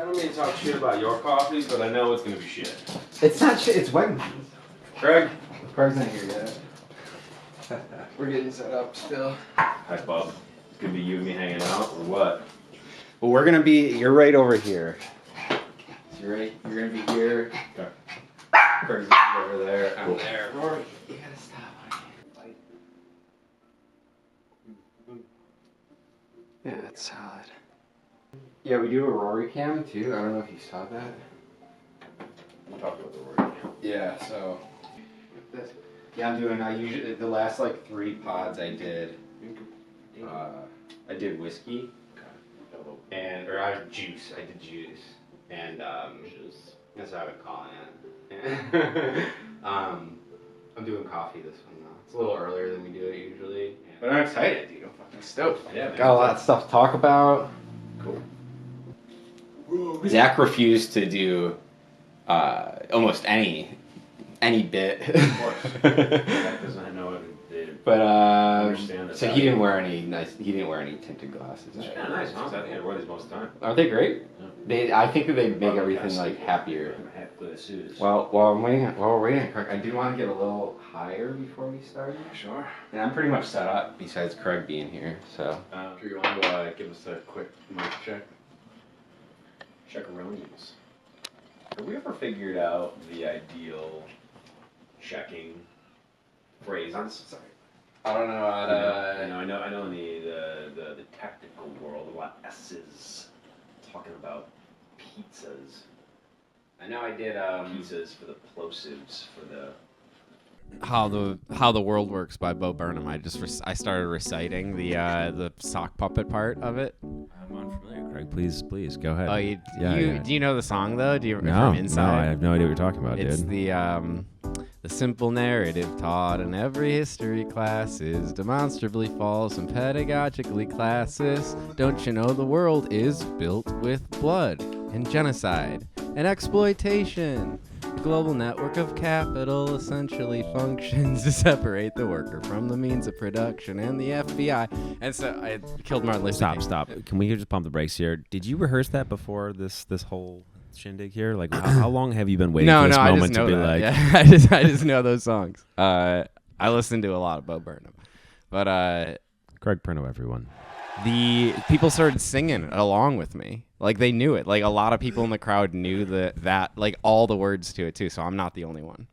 I don't mean to talk shit about your coffee, but I know it's gonna be shit. It's not shit, it's Wegmans. Craig? Craig's not here yet. We're getting set up still. Hi, Bub. It's gonna be you and me hanging out, or what? Well, we're gonna be, you're right over here. So you're gonna be here. Okay. Craig's gonna be over there. I'm Cool. there. Rory, you gotta stop. Yeah, that's solid. Yeah, we do a Rory cam too. I don't know if you saw that. We'll talk about the word. Yeah, so. Yeah, I'm doing, I usually, the last like 3 pods I did, I did whiskey. And, or I did juice. I did juice. And, that's what I would call it. I'm doing coffee this one though. It's a little earlier than we do it usually. But I'm excited, dude. I'm fucking stoked. Yeah, man. Got a lot of stuff to talk about. Cool. Zach refused to do almost any bit. Of course. Because I know it. But understand so he didn't wear any tinted glasses. It's kind of nice, huh? I think I wear these most of the time. Aren't they great? Yeah. I think that they make everything like happier. Well, while we're waiting, Craig, I do want to get a little higher before we start. Sure. And I'm pretty much set up. Besides Craig being here, so. Sure, you want to give us a quick mic check? Checkaronies. Have we ever figured out the ideal checking phrase? I'm sorry. I don't know how to. I know in the technical world, a lot of S's talking about pizzas. I know I did. Pizzas for the plosives for the. How the World Works by Bo Burnham. I started reciting the sock puppet part of it. I'm unfamiliar, Craig. Please go ahead. Oh, do you know the song though? Do you No, from Inside? no, I have no idea what you're talking about, It's dude. the simple narrative taught in every history class is demonstrably false and pedagogically classist. Don't you know the world is built with blood and genocide and exploitation? The global network of capital essentially functions to separate the worker from the means of production and the FBI. And so I killed Martin Luther King. Stop. Can we just pump the brakes here? Did you rehearse that before this whole shindig here? Like, how long have you been waiting for this moment to be like? Yeah, I just know those songs. I listen to a lot of Bo Burnham, but Craig Prino, everyone. the people started singing along with me. Like they knew it. Like a lot of people in the crowd knew that like all the words to it too. So I'm not the only one.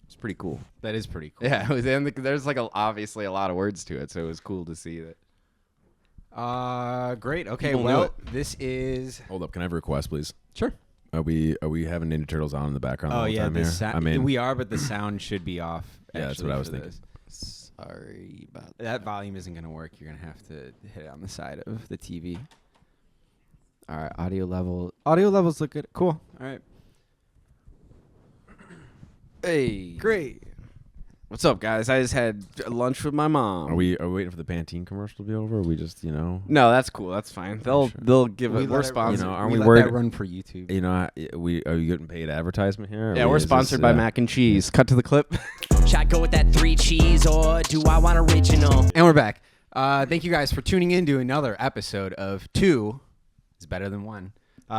It's pretty cool. That is pretty cool. Yeah, it was, and there's like obviously a lot of words to it, so it was cool to see that. Great. Okay. People knew Well, it. this is. Hold up. Can I have a request, please? Sure. Are we having Ninja Turtles on in the background the whole time here? We are, but the sound should be off. Yeah, that's what I was thinking. Sorry about That volume isn't going to work. You're going to have to hit it on the side of the TV. All right, audio levels look good. Cool. All right. Hey, Great. what's up, guys? I just had lunch with my mom. Are we waiting for the Pantene commercial to be over? Or are we just No, that's cool. That's fine. They'll give it. We're sponsored. Aren't we let worried? that run for YouTube. Are you getting paid advertisement here? Yeah, we're sponsored by mac and cheese. Cut to the clip. Should I go with that 3 cheese or do I want original? And we're back. Thank you guys for tuning in to another episode of 2 is Better Than 1.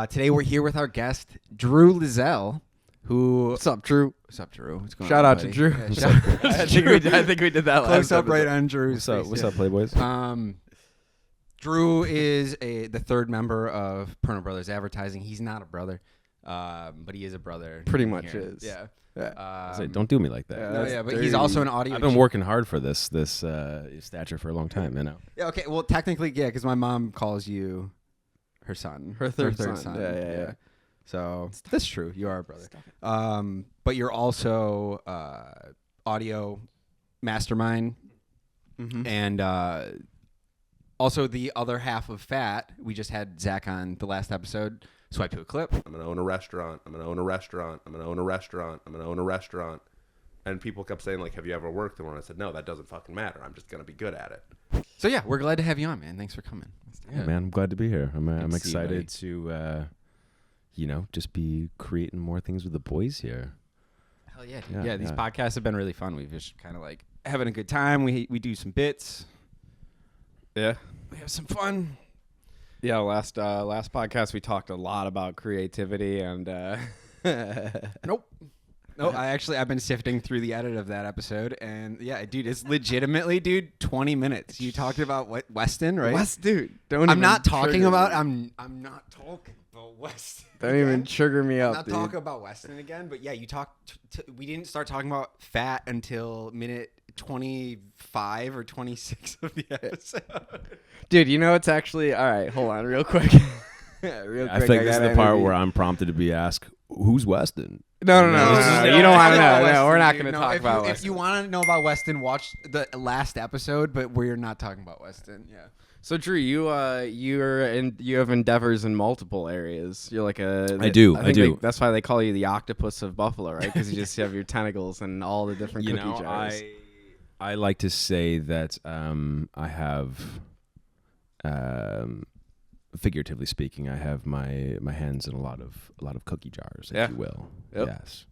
Today we're here with our guest, Drew Lazelle, who... What's up, Drew? What's up, Drew? What's going Shout on, out to buddy? Drew. Yeah, I think we did that last Close up episode. right on Drew's face. What's up, Playboys? Drew is the third member of Perno Brothers Advertising. He's not a brother, but he is a brother. Pretty much here. is. Yeah. Say, don't do me like that. No, yeah, but he's also an audio. I've been working hard for this stature for a long time, you know. Yeah, okay. Well, technically, yeah, because my mom calls you her son. Her third son. Yeah. So that's true. You are a brother. But you're also audio mastermind, and also the other half of F.A.T. We just had Zach on the last episode. Swipe to a clip. I'm going to own a restaurant. I'm going to own a restaurant. I'm going to own a restaurant. I'm going to own a restaurant. And people kept saying, like, have you ever worked in one? I said, no, that doesn't fucking matter. I'm just going to be good at it. So, yeah, we're glad to have you on, man. Thanks for coming. Yeah, man, I'm glad to be here. I'm to see you, excited to, just be creating more things with the boys here. Hell yeah, dude. Yeah, These yeah. podcasts have been really fun. We've just kind of like having a good time. We do some bits. Yeah. We have some fun. Yeah, last podcast we talked a lot about creativity and Nope. No, I've been sifting through the edit of that episode, and yeah, dude, it's legitimately, dude, 20 minutes. You talked about what Weston, right? dude. I'm not talking about Weston. Don't even trigger me up, I'm not dude. talking about Weston again, but yeah, you talked. We didn't start talking about F.A.T until minute 25 or 26 of the episode. Dude, you know it's actually all right. Hold on, real quick. I think this is the part where I'm prompted to be asked, "Who's Weston?" No. You don't want to know. No, we're not going to No, talk about Weston. Weston. If you want to know about Weston, watch the last episode, but we're not talking about Weston. Yeah. So Drew, you have endeavors in multiple areas. You're like a. I do. That's why they call you the octopus of Buffalo, right? Because you just have your tentacles and all the different cookie jars. I like to say that I have, figuratively speaking, I have my hands in a lot of cookie jars, if you will. Yep. Yes.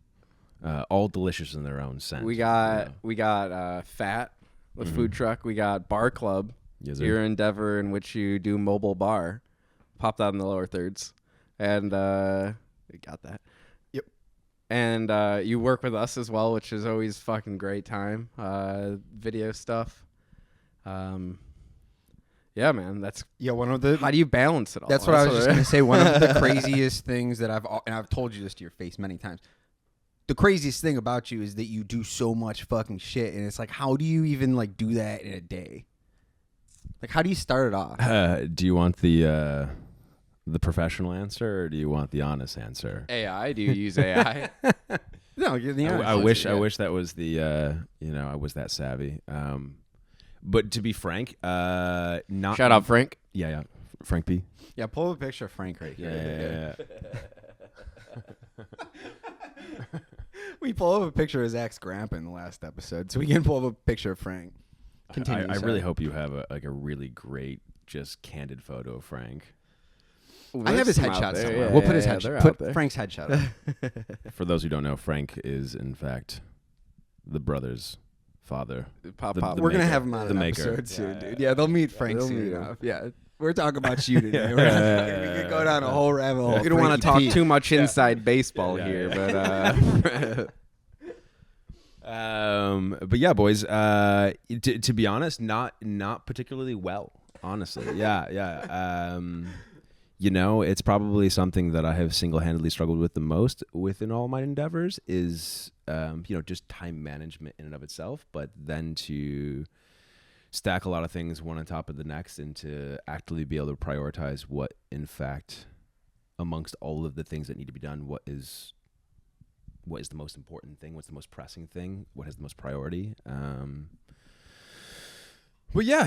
All delicious in their own sense. We got F.A.T with food truck. We got Bar Club. Yes, sir. Your endeavor in which you do mobile bar, popped out in the lower thirds, and we got that. Yep. And you work with us as well, which is always fucking great time. Video stuff. Yeah, man. That's one of the. how do you balance it all? That's what I was just gonna say. One of the craziest things that I've told you this to your face many times. The craziest thing about you is that you do so much fucking shit, and it's like, how do you even like do that in a day? Like, how do you start it off? Do you want the professional answer, or do you want the honest answer? AI. Do you use AI? No, you're the honest. I wish that was the I was that savvy. But to be frank, not Shout out Frank. Yeah, Frank P. Yeah, pull up a picture of Frank right here. Yeah. We pull up a picture of Zach's grandpa in the last episode, so we can pull up a picture of Frank. Continue. I really hope you have a really great, just candid photo of Frank. I have his headshot somewhere. We'll put his headshot. Put Frank's headshot up. For those who don't know, Frank is in fact the brother's father. Pop. We're gonna have him on the an maker. episode soon, dude. Yeah, they'll meet Frank they'll soon meet enough. Yeah. We're talking about you today. We could go down a whole rabbit hole. We don't want to talk Frankie P. too much inside baseball here, but But yeah, boys. To be honest, not particularly well. Honestly, yeah. It's probably something that I have single-handedly struggled with the most within all my endeavors is, just time management in and of itself. But then to stack a lot of things one on top of the next, and to actively be able to prioritize what, in fact, amongst all of the things that need to be done, what is the most important thing, what's the most pressing thing, what has the most priority. But yeah,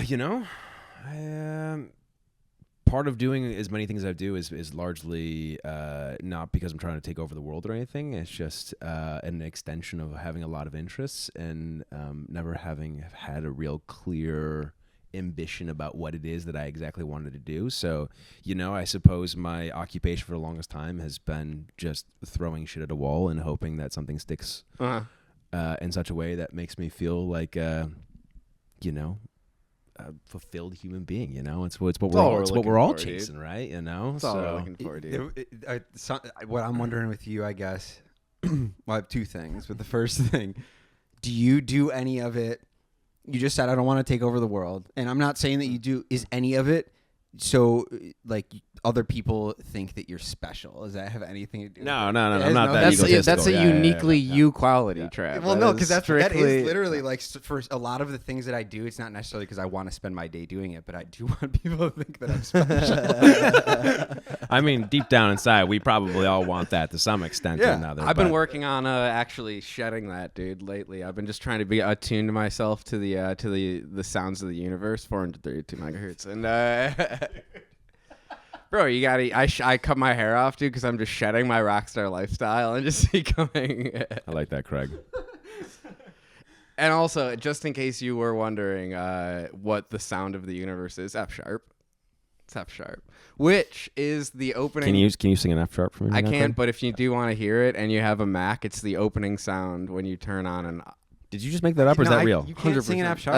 part of doing as many things as I do is largely not because I'm trying to take over the world or anything. It's just an extension of having a lot of interests and never having had a real clear ambition about what it is that I exactly wanted to do. So, I suppose my occupation for the longest time has been just throwing shit at a wall and hoping that something sticks in such a way that makes me feel like, a fulfilled human being. It's what we're all chasing, right? That's all we're looking for, dude. What I'm wondering with you, I guess, well, I have two things. But the first thing, do you do any of it? You just said I don't want to take over the world, and I'm not saying that you do. Is any of it so like other people think that you're special? Does that have anything to do? No. with it? I'm not that egotistical. That's a uniquely you quality, Trav. Well, no, because that strictly is literally like for a lot of the things that I do. It's not necessarily because I want to spend my day doing it, but I do want people to think that I'm special. I mean, deep down inside, we probably all want that to some extent or another. I've been working on actually shedding that, dude. Lately, I've been just trying to be attuned to myself to the sounds of the universe, 432 megahertz, and bro, you gotta. I cut my hair off, dude, because I'm just shedding my rockstar lifestyle and just becoming. I like that, Craig. And also, just in case you were wondering what the sound of the universe is, F sharp. It's F sharp, which is the opening. Can you sing an F sharp for me? I can't, but if you do want to hear it and you have a Mac, it's the opening sound when you turn on an Did you just make that up, or is No, that real? You can't sing an 100%. F sharp.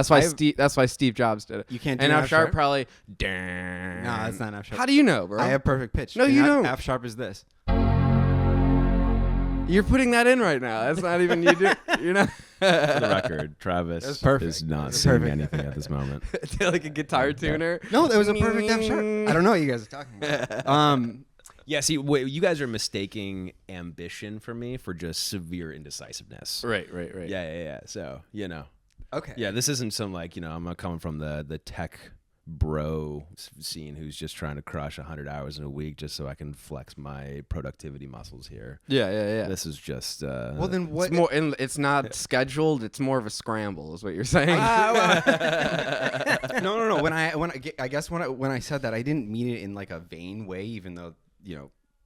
That's why Steve Jobs did it. You can't do and an F F sharp sharp? probably. No, that's not an F sharp. How do you know, bro? I have perfect pitch. No, you don't. F sharp is this. You're putting that in right now. That's not even you. You're not. For the record, Travis That's perfect. is not That's singing perfect. anything at this moment. Like a guitar tuner. No, that was a perfect F sharp. I don't know what you guys are talking about. Yeah, see, you guys are mistaking ambition for me for just severe indecisiveness. Right. Yeah. So, Okay. yeah, this isn't some I'm not coming from the tech bro scene who's just trying to crush 100 hours in a week just so I can flex my productivity muscles here. Yeah. This is just Well, then what? It's more. It's not scheduled. It's more of a scramble, is what you're saying. No. When I said that, I didn't mean it in like a vain way, even though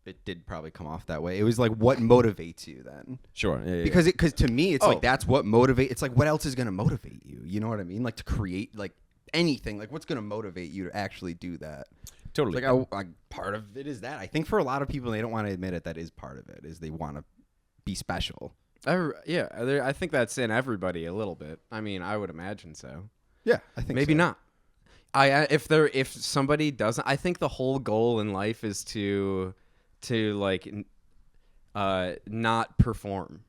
it did probably come off that way. It was like, what motivates you then? sure. Yeah, Because to me, it's Oh. like that's what motivates. It's like what else is going to motivate you? You know what I mean? Like to create like anything. Like what's going to motivate you to actually do that? totally. Like part of it is that. I think for a lot of people, they don't want to admit it. That is part of it. Is they want to be special. I think that's in everybody a little bit. I mean, I would imagine so. Yeah, I think Maybe not. If somebody doesn't, I think the whole goal in life is to not perform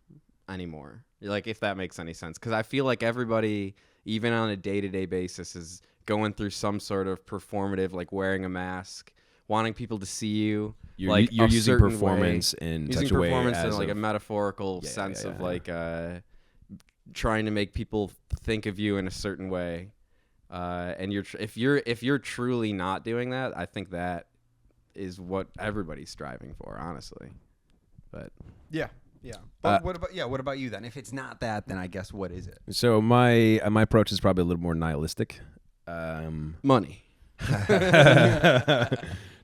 anymore. Like if that makes any sense, because I feel like everybody, even on a day-to-day basis, is going through some sort of performative, like wearing a mask, wanting people to see you. You're like using certain performance way, in using such a way performance as in like a of- metaphorical sense of like trying to make people think of you in a certain way. And if you're truly not doing that, I think that is what everybody's striving for, honestly. But Yeah. But what about you then? If it's not that, then I guess what is it? So my approach is probably a little more nihilistic. money.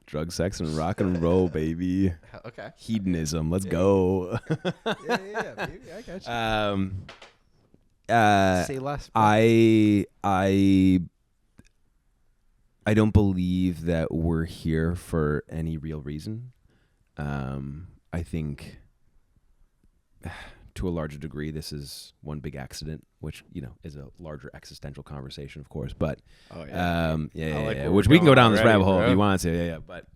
Drug, sex, and rock and roll, baby. Okay. Hedonism. Let's go. Yeah, baby. I got you. Say less. I don't believe that we're here for any real reason. I think to a larger degree, this is one big accident, which is a larger existential conversation, of course. But Like which we can go down this rabbit hole if bro. you want to. Yeah. But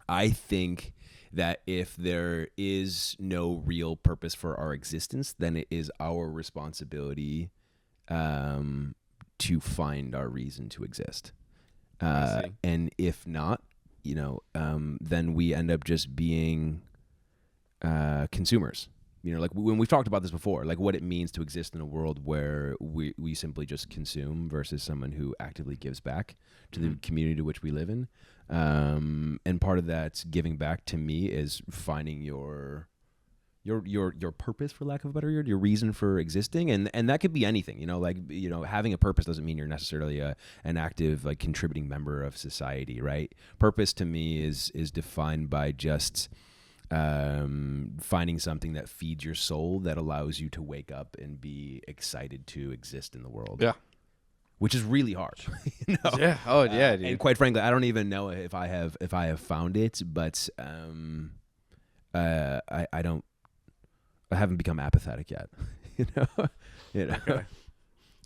I think that if there is no real purpose for our existence, then it is our responsibility to find our reason to exist. I see. And if not, then we end up just being consumers. Like when we've talked about this before, like what it means to exist in a world where we simply just consume versus someone who actively gives back to the community to which we live in. And part of that giving back to me is finding your purpose, for lack of a better word, your reason for existing, and that could be anything. Having a purpose doesn't mean you're necessarily an active, like, contributing member of society, right? Purpose to me is defined by just finding something that feeds your soul, that allows you to wake up and be excited to exist in the world. Yeah. Which is really hard. Yeah. Oh yeah, dude. And quite frankly, I don't even know if I have found it, but I haven't become apathetic yet.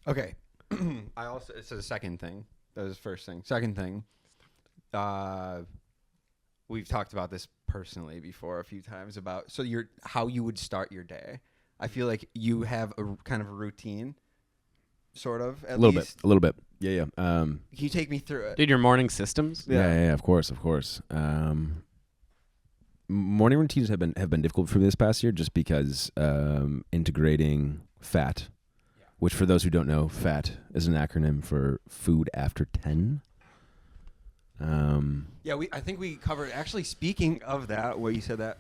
Okay. I also, it's the second thing. That was the first thing. Second thing. We've talked about this personally before a few times about how you would start your day. I feel like you have a kind of a routine, sort of, at least. A little bit. Yeah. Can you take me through it? Dude, your morning systems? Yeah. Of course. Morning routines have been difficult for me this past year, just because integrating F.A.T, which, for those who don't know, F.A.T is an acronym for food after 10. Yeah, I think we covered. Actually, speaking of that, where you said that,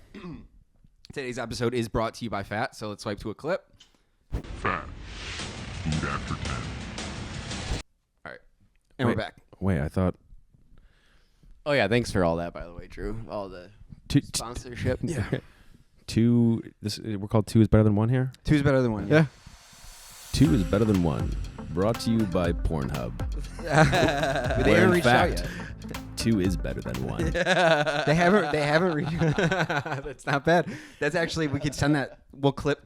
today's episode is brought to you by F.A.T. So let's swipe to a clip. F.A.T. Food after 10. All right, and we're back. Wait, I thought Oh yeah, thanks for all that, by the way, Drew. All the sponsorship. Yeah, two. We're called Two is Better Than One here. two's better than one. Yeah. Two is better than one. Brought to you by Pornhub. They Where, haven't in reached out fact, yet. 2 is better than 1. They haven't. That's not bad. That's actually, we could send that.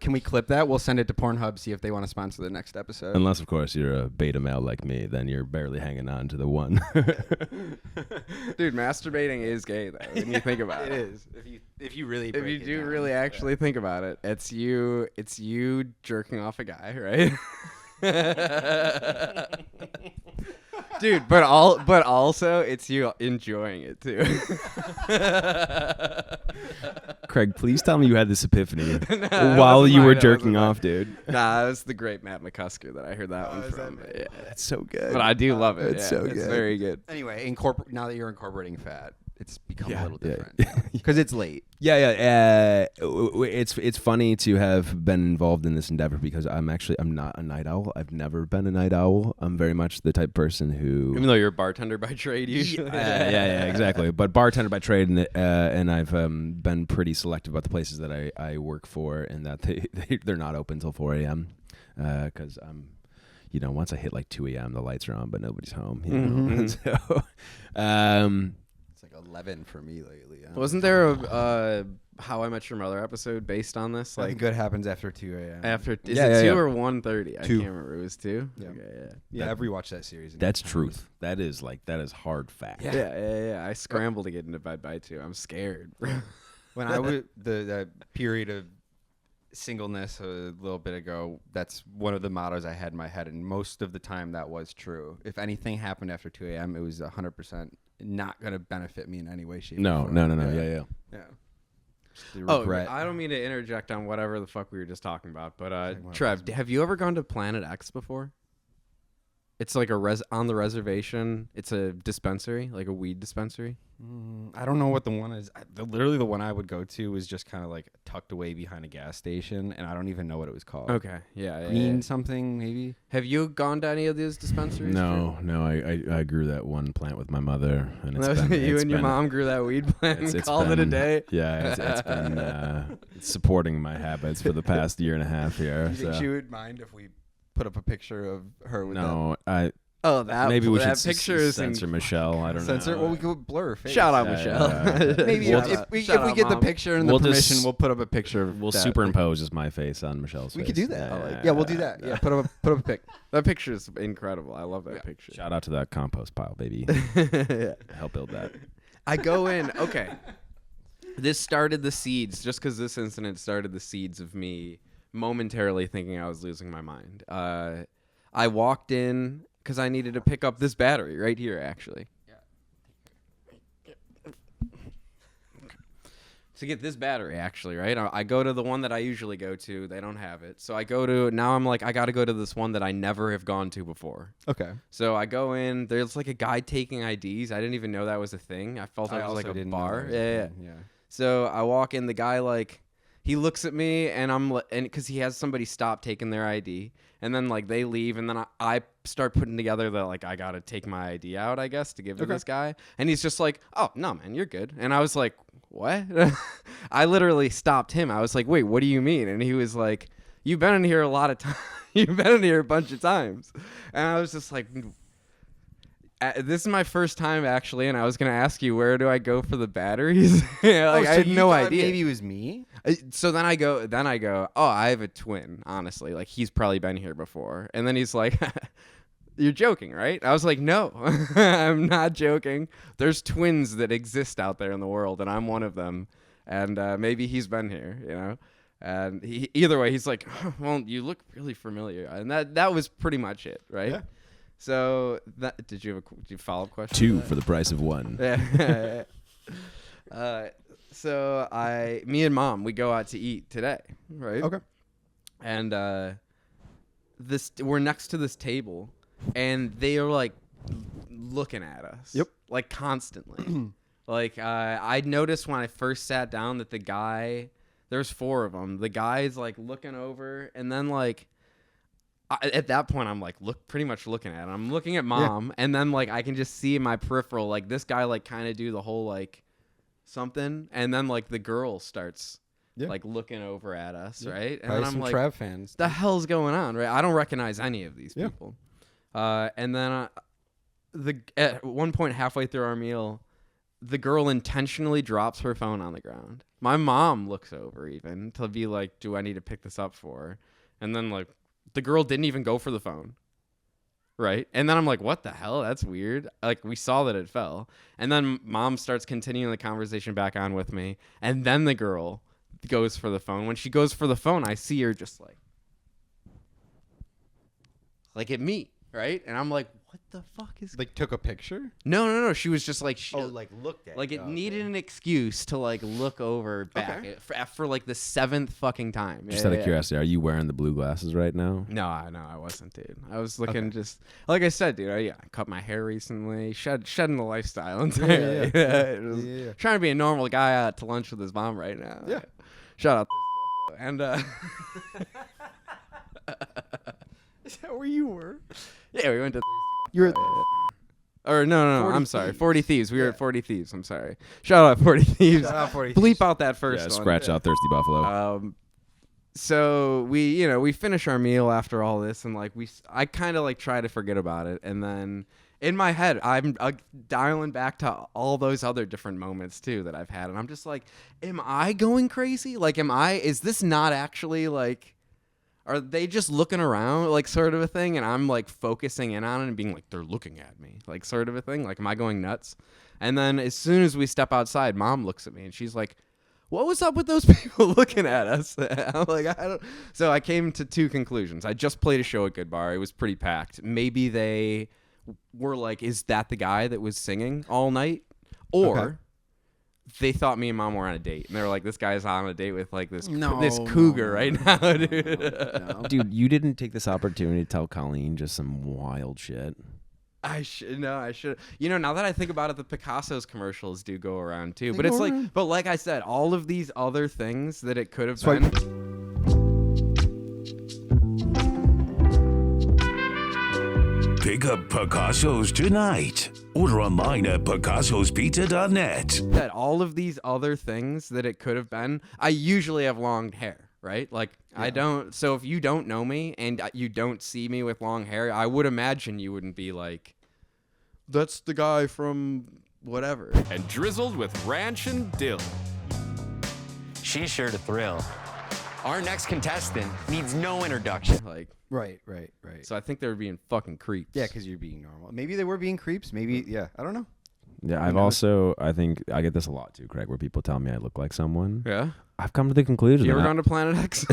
Can we clip that? We'll send it to Pornhub, see if they want to sponsor the next episode. Unless, of course, you're a beta male like me, then you're barely hanging on to the 1. Dude, masturbating is gay though. When you think about it, It is. If you really If break you it do down. really actually think about it, it's you jerking off a guy, right? Dude, but also it's you enjoying it too. Craig, please tell me you had this epiphany that while wasn't you were mine, that jerking wasn't off, dude. Nah, it was the great Matt McCusker that I heard that one is from. that Yeah. That's so good. But I do love it. It's yeah. so It's good. very good. Anyway, now that you're incorporating fat, it's become a little yeah. different because it's late. Yeah. It's funny to have been involved in this endeavor because I'm not a night owl. I've never been a night owl. I'm very much the type of person who. Even though you're a bartender by trade, usually. yeah, exactly. But bartender by trade, and I've been pretty selective about the places that I work for, and that they're not open till 4 a.m. Because I'm, once I hit like 2 a.m., the lights are on, but nobody's home. You know? So, It's like 11 for me lately. Wasn't there a How I Met Your Mother episode based on this? Like Like good happens after 2 a.m. after is Yeah, it yeah, 2 yeah. or 1:30? I 2. can't remember. It was 2. Yeah. Okay, Yeah, I've rewatched that series. that's truth. That is hard fact. yeah. I scramble to get into bed by 2. I'm scared. When I was the period of singleness a little bit ago, that's one of the mottos I had in my head, and most of the time that was true. If anything happened after 2 a.m., it was 100% not going to benefit me in any way, shape, or No. form. Yeah. Yeah. Just the Oh, regret. I don't mean to interject on whatever the fuck we were just talking about, but about Trev, have you ever gone to Planet X before? It's like on the reservation. It's a dispensary, like a weed dispensary. I don't know what the one is. Literally, the one I would go to was just kind of like tucked away behind a gas station, and I don't even know what it was called. Okay, yeah. Green something, maybe? Have you gone to any of these dispensaries? No. I grew that one plant with my mother, and it's been, You it's and your been- mom grew that weed plant and it's called it a been- day. Yeah, it's been it's supporting my habits for the past year and a half here. Do you think So. she would mind if we put up a picture of her with No, Oh, that maybe we that should picture is censor Michelle. I don't censor? know. Well, we could blur her face. Shout out Yeah, Michelle. yeah. Maybe We'll if we Shout out, get the Mom. picture and We'll the permission, just- we'll put up a picture of We'll that. superimpose just my face on Michelle's We face. could do that. Yeah, Yeah, we'll do that. Yeah, put up a pic. That picture is incredible. I love that picture. Shout out to that compost pile, baby. Help build that. I go in. Okay. This started the seeds, just because this incident started the seeds of me momentarily thinking I was losing my mind. I walked in because I needed to pick up this battery right here, actually. To get this battery, actually, right? I go to the one that I usually go to. They don't have it. So I go to, now I'm like, I got to go to this one that I never have gone to before. Okay. So I go in. There's like a guy taking IDs. I didn't even know that was a thing. I felt it was like a bar. Yeah. So I walk in. The guy like he looks at me, and and because he has somebody stop taking their ID, and then like they leave, and then I start putting together that like I gotta take my ID out, I guess, to give to this guy, and he's just like, "Oh no, man, you're good." And I was like, "What?" I literally stopped him. I was like, "Wait, what do you mean?" And he was like, "You've been in here a lot of times. You've been in here a bunch of times," and I was just like. This is my first time actually, and I was gonna ask you where do I go for the batteries? I had no idea. Maybe it was me. So then I go. Oh, I have a twin. Honestly, like he's probably been here before. And then he's like, "You're joking, right?" I was like, "No, I'm not joking. There's twins that exist out there in the world, and I'm one of them. And maybe he's been here, you know." And either way, he's like, "Well, you look really familiar," and that was pretty much it, right? Yeah. So did you have a follow-up question? 2 for the price of 1. So me and Mom, we go out to eat today, right? Okay. And we're next to this table, and they are like looking at us. Yep. Like constantly. Like I noticed when I first sat down that the guy, there's 4 of them. The guy's like looking over, and then like. At that point, I'm like, pretty much looking at it. I'm looking at Mom, and then like I can just see in my peripheral, like this guy like kind of do the whole like something, and then like the girl starts like looking over at us, right? And Probably then I'm some like, Trev fans. the hell's going on, right? I don't recognize any of these people. And then at one point halfway through our meal, the girl intentionally drops her phone on the ground. My mom looks over even to be like, do I need to pick this up for her? And then like the girl didn't even go for the phone. Right. And then I'm like, what the hell? That's weird. Like we saw that it fell. And then mom starts continuing the conversation back on with me. And then the girl goes for the phone. When she goes for the phone, I see her just like at me. Right. And I'm like, what the fuck is Like took a picture? No. She was just like, Looked at. like it needed an excuse to like look over back for like the 7th fucking time. Just out of curiosity, are you wearing the blue glasses right now? No, I wasn't, dude. I was looking just like I said, dude. I cut my hair recently, shedding the lifestyle entirely. Trying to be a normal guy out to lunch with his mom right now. Yeah. Shout out. And Is that where you were? yeah, we went to. You were. Or no, 40 I'm sorry. Thieves. 40 Thieves. We were at 40 Thieves. I'm sorry. Shout out 40 Thieves. Shout out 40 Bleep Thieves. out that first Yeah, one. scratch out Thirsty Buffalo. So we finish our meal after all this, and like I kind of like try to forget about it, and then in my head I'm dialing back to all those other different moments too that I've had, and I'm just like, am I going crazy? Like, is this not actually like? Are they just looking around, like, sort of a thing, and I'm, like, focusing in on it and being like, they're looking at me, like, sort of a thing? Like, am I going nuts? And then as soon as we step outside, Mom looks at me, and she's like, what was up with those people looking at us? I'm like, I don't... So I came to 2 conclusions. I just played a show at Good Bar. It was pretty packed. Maybe they were like, is that the guy that was singing all night? Or... Okay. They thought me and Mom were on a date, and they were like, "This guy's on a date with like this cougar right now, dude." No. Dude, you didn't take this opportunity to tell Colleen just some wild shit. I should. You know, now that I think about it, the Picasso's commercials do go around too. But it's like, but like I said, all of these other things that it could have been. Pick up Picasso's tonight. Order online at picassospizza.net. That all of these other things that it could have been. I usually have long hair, right? Like I don't. So if you don't know me and you don't see me with long hair, I would imagine you wouldn't be like, that's the guy from whatever. And drizzled with ranch and dill. She's sure to thrill. Our next contestant needs no introduction. Like. Right. So I think they were being fucking creeps. Yeah, because you're being normal. Maybe they were being creeps. Maybe, yeah. I don't know. Yeah, I think I get this a lot too, Craig, where people tell me I look like someone. Yeah? I've come to the conclusion. You ever gone to Planet X?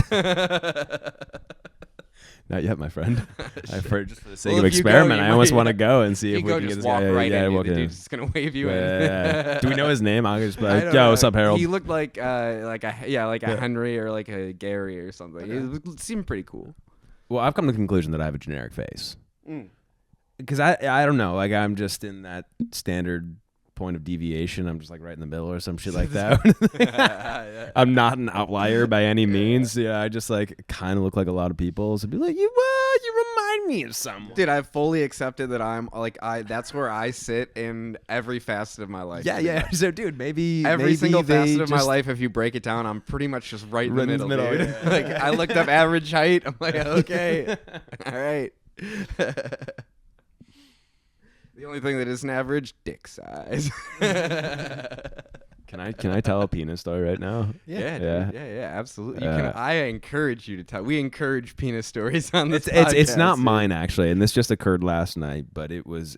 Not yet, my friend. I've heard just for the sake of experiment. I almost want to go and see if we can get this guy. The dude's just gonna wave you in. Do we know his name? I'll just be like, yo, what's up, Harold? He looked like a Henry or like a Gary or something. He seemed pretty cool. Well, I've come to the conclusion that I have a generic face. Because I don't know, like I'm just in that standard point of deviation. I'm just like right in the middle or some shit like that. I'm not an outlier by any means. Yeah, I just like kind of look like a lot of people. So be like, you remind me of someone. Dude, I've fully accepted that I'm like that's where I sit in every facet of my life. Yeah. So, dude, maybe every single facet of my life, if you break it down, I'm pretty much just right in the middle. Dude. Yeah. Like I looked up average height. I'm like, okay, all right. The only thing that isn't average, dick size. Can I tell a penis story right now? Yeah, absolutely. You can. I encourage you to tell. We encourage penis stories on this. It's not mine actually, and this just occurred last night. But it was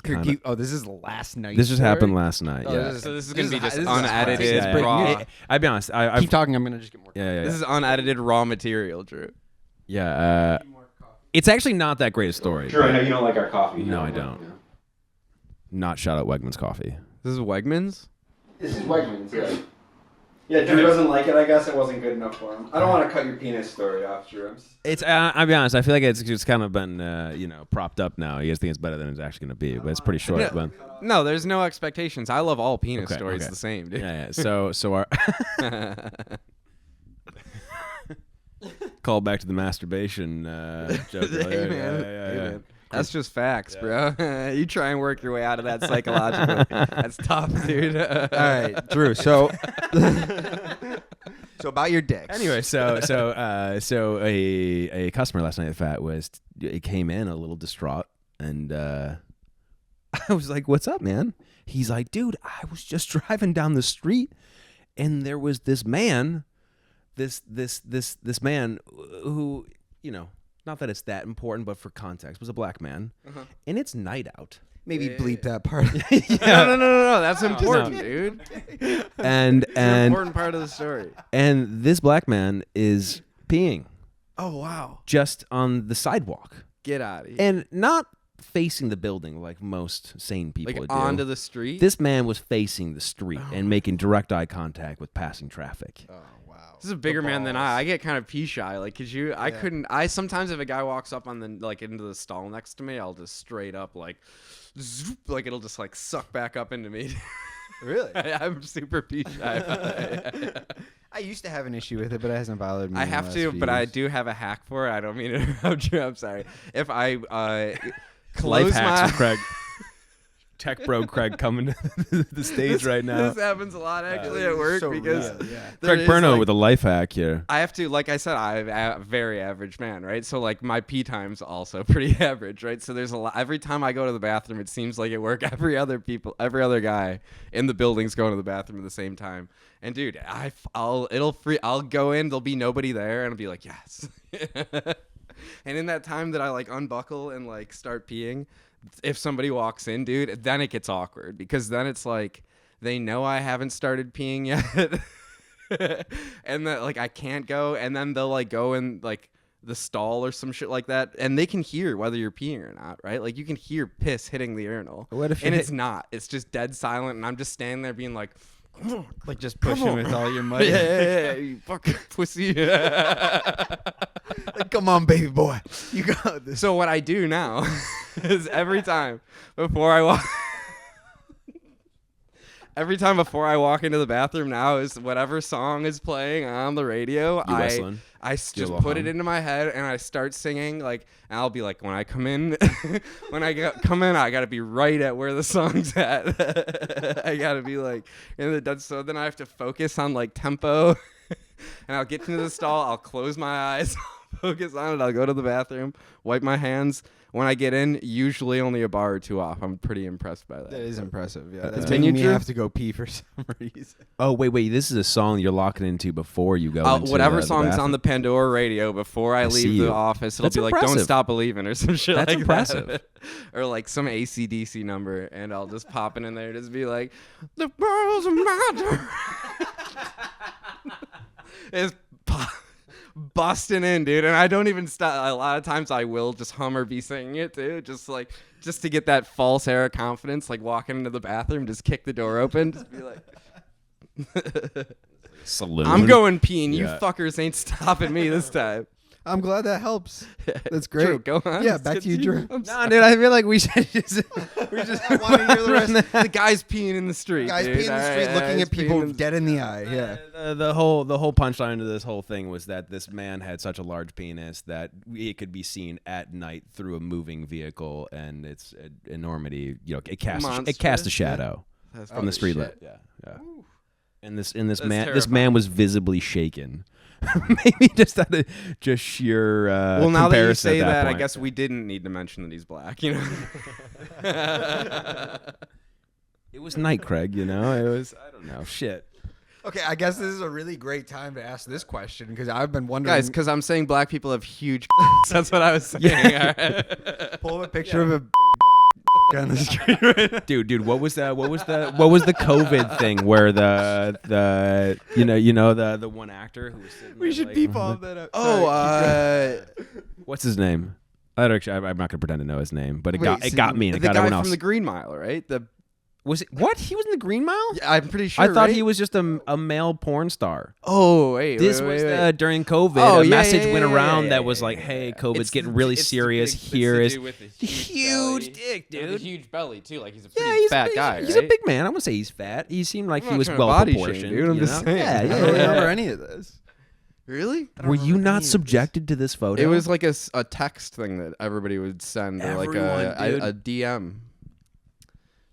kind of. Oh, this is last night. This just happened last night. Oh, yeah. This is gonna be just unedited raw. I'll be honest. Keep talking. I'm gonna just get more. Yeah. This is unedited raw material, Drew. Yeah. It's actually not that great a story. Sure, I know you don't like our coffee. No, I don't. Yeah. Not shout out Wegmans coffee. This is Wegmans? This is Wegmans, yeah. Yeah, Drew doesn't like it. I guess it wasn't good enough for him. I don't want to cut your penis story off, Drew. It's. I'll be honest. I feel like it's just kind of been, propped up now. You guys think it's better than it's actually going to be, but it's pretty short. Yeah. No, there's no expectations. I love all penis stories the same, dude. Yeah. So our call back to the masturbation joke. Hey, man. That's just facts, bro. You try and work your way out of that psychologically. That's tough, dude. All right, Drew. So about your dicks. Anyway, so a customer last night at F.A.T. came in a little distraught and I was like, what's up, man? He's like, dude, I was just driving down the street and there was this man, this man who, you know, not that it's that important, but for context, was a black man. And it's night out. Maybe bleep that part. No. That's important, dude. And It's an important part of the story. And this black man is peeing Oh wow! just on the sidewalk. Get out of here. And not facing the building like most sane people Like do. onto the street. This man was facing the street and making direct eye contact with passing traffic. Oh wow. This is a bigger man than I. I get kind of pee shy. Like, cause I couldn't. I sometimes if a guy walks up on the like into the stall next to me, I'll just straight up like, zoop, like it'll just like suck back up into me. Really? I'm super pee shy. I used to have an issue with it, but it hasn't bothered me. I in the have last to, few but I years. do have a hack for it. I don't mean to interrupt you. I'm sorry. If I Life close hacks my with Craig. Tech bro Craig coming to the stage right now. This happens a lot actually at work so because real, yeah. there Craig is, Perno like, with a life hack here. I have to, like I said, I'm a very average man, right? So like my pee time's also pretty average, right? So there's a lot. Every time I go to the bathroom, it seems like at work, every other guy in the building's going to the bathroom at the same time. And dude, I'll go in, there'll be nobody there, and I'll be like, yes. And in that time that I like unbuckle and like start peeing, if somebody walks in, dude, then it gets awkward because then it's like they know I haven't started peeing yet. And that like I can't go, and then they'll like go in like the stall or some shit like that, and they can hear whether you're peeing or not, right? Like you can hear piss hitting the urinal. What if and it's not. It's just dead silent, and I'm just standing there being like, like just pushing with all your might. yeah, you fucking pussy. Like, come on, baby boy, you got this. So what I do now is every time before I walk into the bathroom now is whatever song is playing on the radio, I just put it into my head and I start singing, like, and I'll be like, when I come in, I gotta be right at where the song's at. I gotta be like, so then I have to focus on like tempo, and I'll get into the stall, I'll close my eyes, focus on it, I'll go to the bathroom, wipe my hands. When I get in, usually only a bar or two off. I'm pretty impressed by that. That is impressive. Yeah, That's that's been making me true? have to go pee for some reason. Oh wait, this is a song you're locking into before you go. Into whatever the song's bathroom. on the Pandora radio before I see leave the you. office, it'll That's be like impressive. "Don't Stop Believing" or some shit That's like impressive. that, or like some AC/DC number, and I'll just pop in there, just be like, "The world's a matter." It's busting in, dude, and I don't even stop. A lot of times I will just hum or be singing it too, just to get that false air of confidence, like walking into the bathroom, just kick the door open, just be like, Saloon. I'm going pee and you Yeah. fuckers ain't stopping me this time. I'm glad that helps. That's great. Drew, go on. Yeah, back to you, Drew. No, dude, I feel like we should just I want to hear the rest. The guy's peeing in the street. Guys dude. peeing in the street, Alright, looking guys at people peeing in- dead in the eye. Yeah. The whole punchline to this whole thing was that this man had such a large penis that it could be seen at night through a moving vehicle, and its enormity, you know, it cast a Monstrous, shadow That's from the holy streetlight. shit. Yeah. And this man terrifying. was visibly shaken. Maybe just out of just sheer Well, now that you comparison say at that, I point. guess we didn't need to mention that he's black, you know? It was night, Craig, you know? It was, I don't know, shit. Okay, I guess this is a really great time to ask this question because I've been wondering. Guys, because I'm saying black people have huge That's what I was saying. Alright. pull up a picture of a on the street right now. Dude, what was the COVID thing where the one actor who was sitting We there, should like, beep all of that up. what's his name? I'm not gonna pretend to know his name, but it Wait, got me and it The got guy everyone from else. the Green Mile, right? Was it what? He was in the Green Mile? Yeah, I'm pretty sure. I thought right? he was just a male porn star. Oh, wait. This wait, was wait, wait. during COVID. Oh, a yeah, message yeah, went yeah, around yeah, that yeah, was like, yeah, "Hey, yeah. COVID's It's getting the- really it's the serious. big- it's Here the is dude with the huge belly. dick, Yeah, the dude. huge belly too. Like he's a pretty Yeah, he's fat guy. He's right? a big man. I wouldn't say he's fat. He seemed like I'm he not was trying to well body shame, proportioned. dude. I'm you just know? saying. Yeah, I yeah, don't yeah. remember any of this. Really? Were you not subjected to this photo? It was like a text thing that everybody would send, or like Everyone, a DM.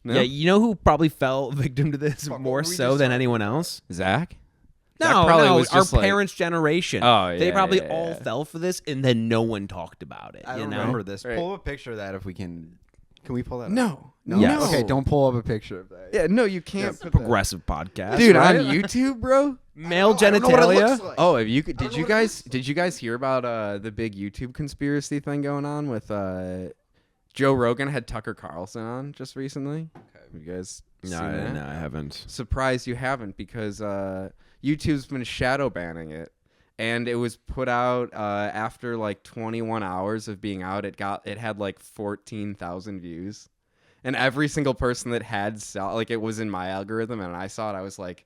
No? Yeah, you know who probably fell victim to this more so than anyone else? Zach? No, Zach probably was our just like- parents' generation. Oh, they yeah, probably yeah, all yeah. fell for this, and then no one talked about it. I you don't know? remember this. Right. Pull up a picture of that if we can. Can we pull that up? No. No. Yes. Okay, don't pull up a picture of that. Yeah, no, you can't. It's a progressive podcast, Dude, right? on YouTube, bro. Male I don't know what it genitalia. looks like. Oh, have you? Did you guys hear about the big YouTube conspiracy thing going on with Joe Rogan had Tucker Carlson on just recently? Have you guys seen that? No, I haven't. Surprised you haven't, because YouTube's been shadow banning it, and it was put out after like 21 hours of being out. It had like 14,000 views, and every single person that had it was in my algorithm, and I saw it. I was like,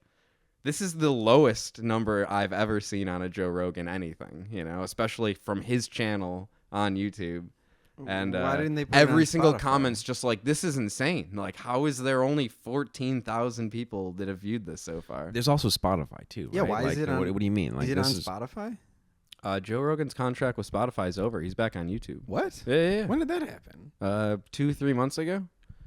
this is the lowest number I've ever seen on a Joe Rogan anything, especially from his channel on YouTube. And why didn't they put it every on single Spotify? comment's just like, this is insane. Like, how is there only 14,000 people that have viewed this so far? There's also Spotify too. Yeah, right? why is it on? What do you mean? Like, is it this on Spotify? Joe Rogan's contract with Spotify is over. He's back on YouTube. What? Yeah. When did that happen? 2-3 months ago.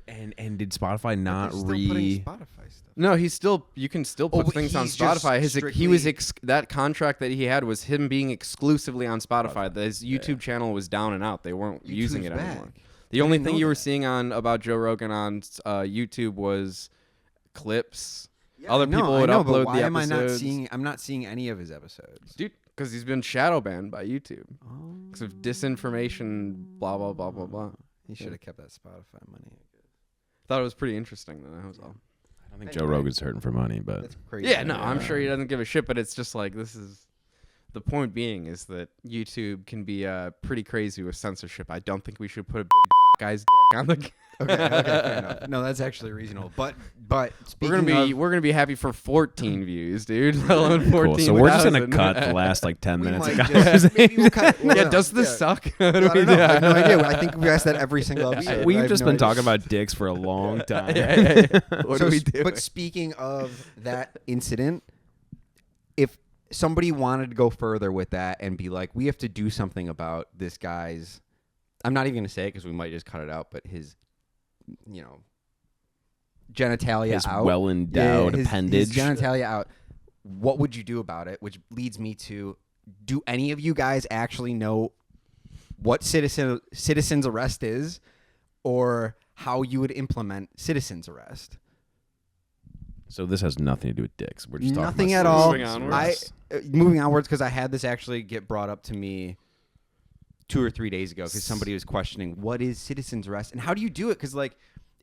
And did Spotify not They're still putting Spotify stuff. No, you can still put but things on he's just Spotify. That contract that he had was him being exclusively on Spotify. His YouTube channel was down and out. They weren't using it back. anymore. The only didn't thing know you were that. seeing about Joe Rogan on YouTube was clips. Yeah, Other people would but upload why the am I not episodes. seeing? I'm not seeing any of his episodes. Dude, because he's been shadow banned by YouTube because of disinformation. Blah blah blah blah blah. He should have kept that Spotify money. Thought it was pretty interesting though. That was all. I don't think Joe Rogan's hurting for money, but That's crazy. Yeah, no, I'm sure he doesn't give a shit, but it's just like, this is the point being is that YouTube can be pretty crazy with censorship. I don't think we should put a big black guy's dick on the. Okay, fair enough. No, that's actually reasonable. But we're gonna be happy for 14 views, dude. Let alone 14. cool. So we're just gonna 1,000. cut the last like 10 minutes. might of just, maybe we'll cut. Yeah, does this suck? I don't know. I have no idea. I think we asked that every single episode. I We've have just no been idea. talking about dicks for a long time. What So do we do? But speaking of that incident, if somebody wanted to go further with that and be like, we have to do something about this guy's, I'm not even going to say it because we might just cut it out, but his, genitalia His out. well-endowed his appendage. genitalia out. What would you do about it? Which leads me to, do any of you guys actually know what citizen's arrest is, or how you would implement citizen's arrest? So this has nothing to do with dicks. We're just talking Nothing about at all. Moving onwards. Moving onwards, because I had this actually get brought up to me 2 or 3 days ago because somebody was questioning what is citizen's arrest and how do you do it? Because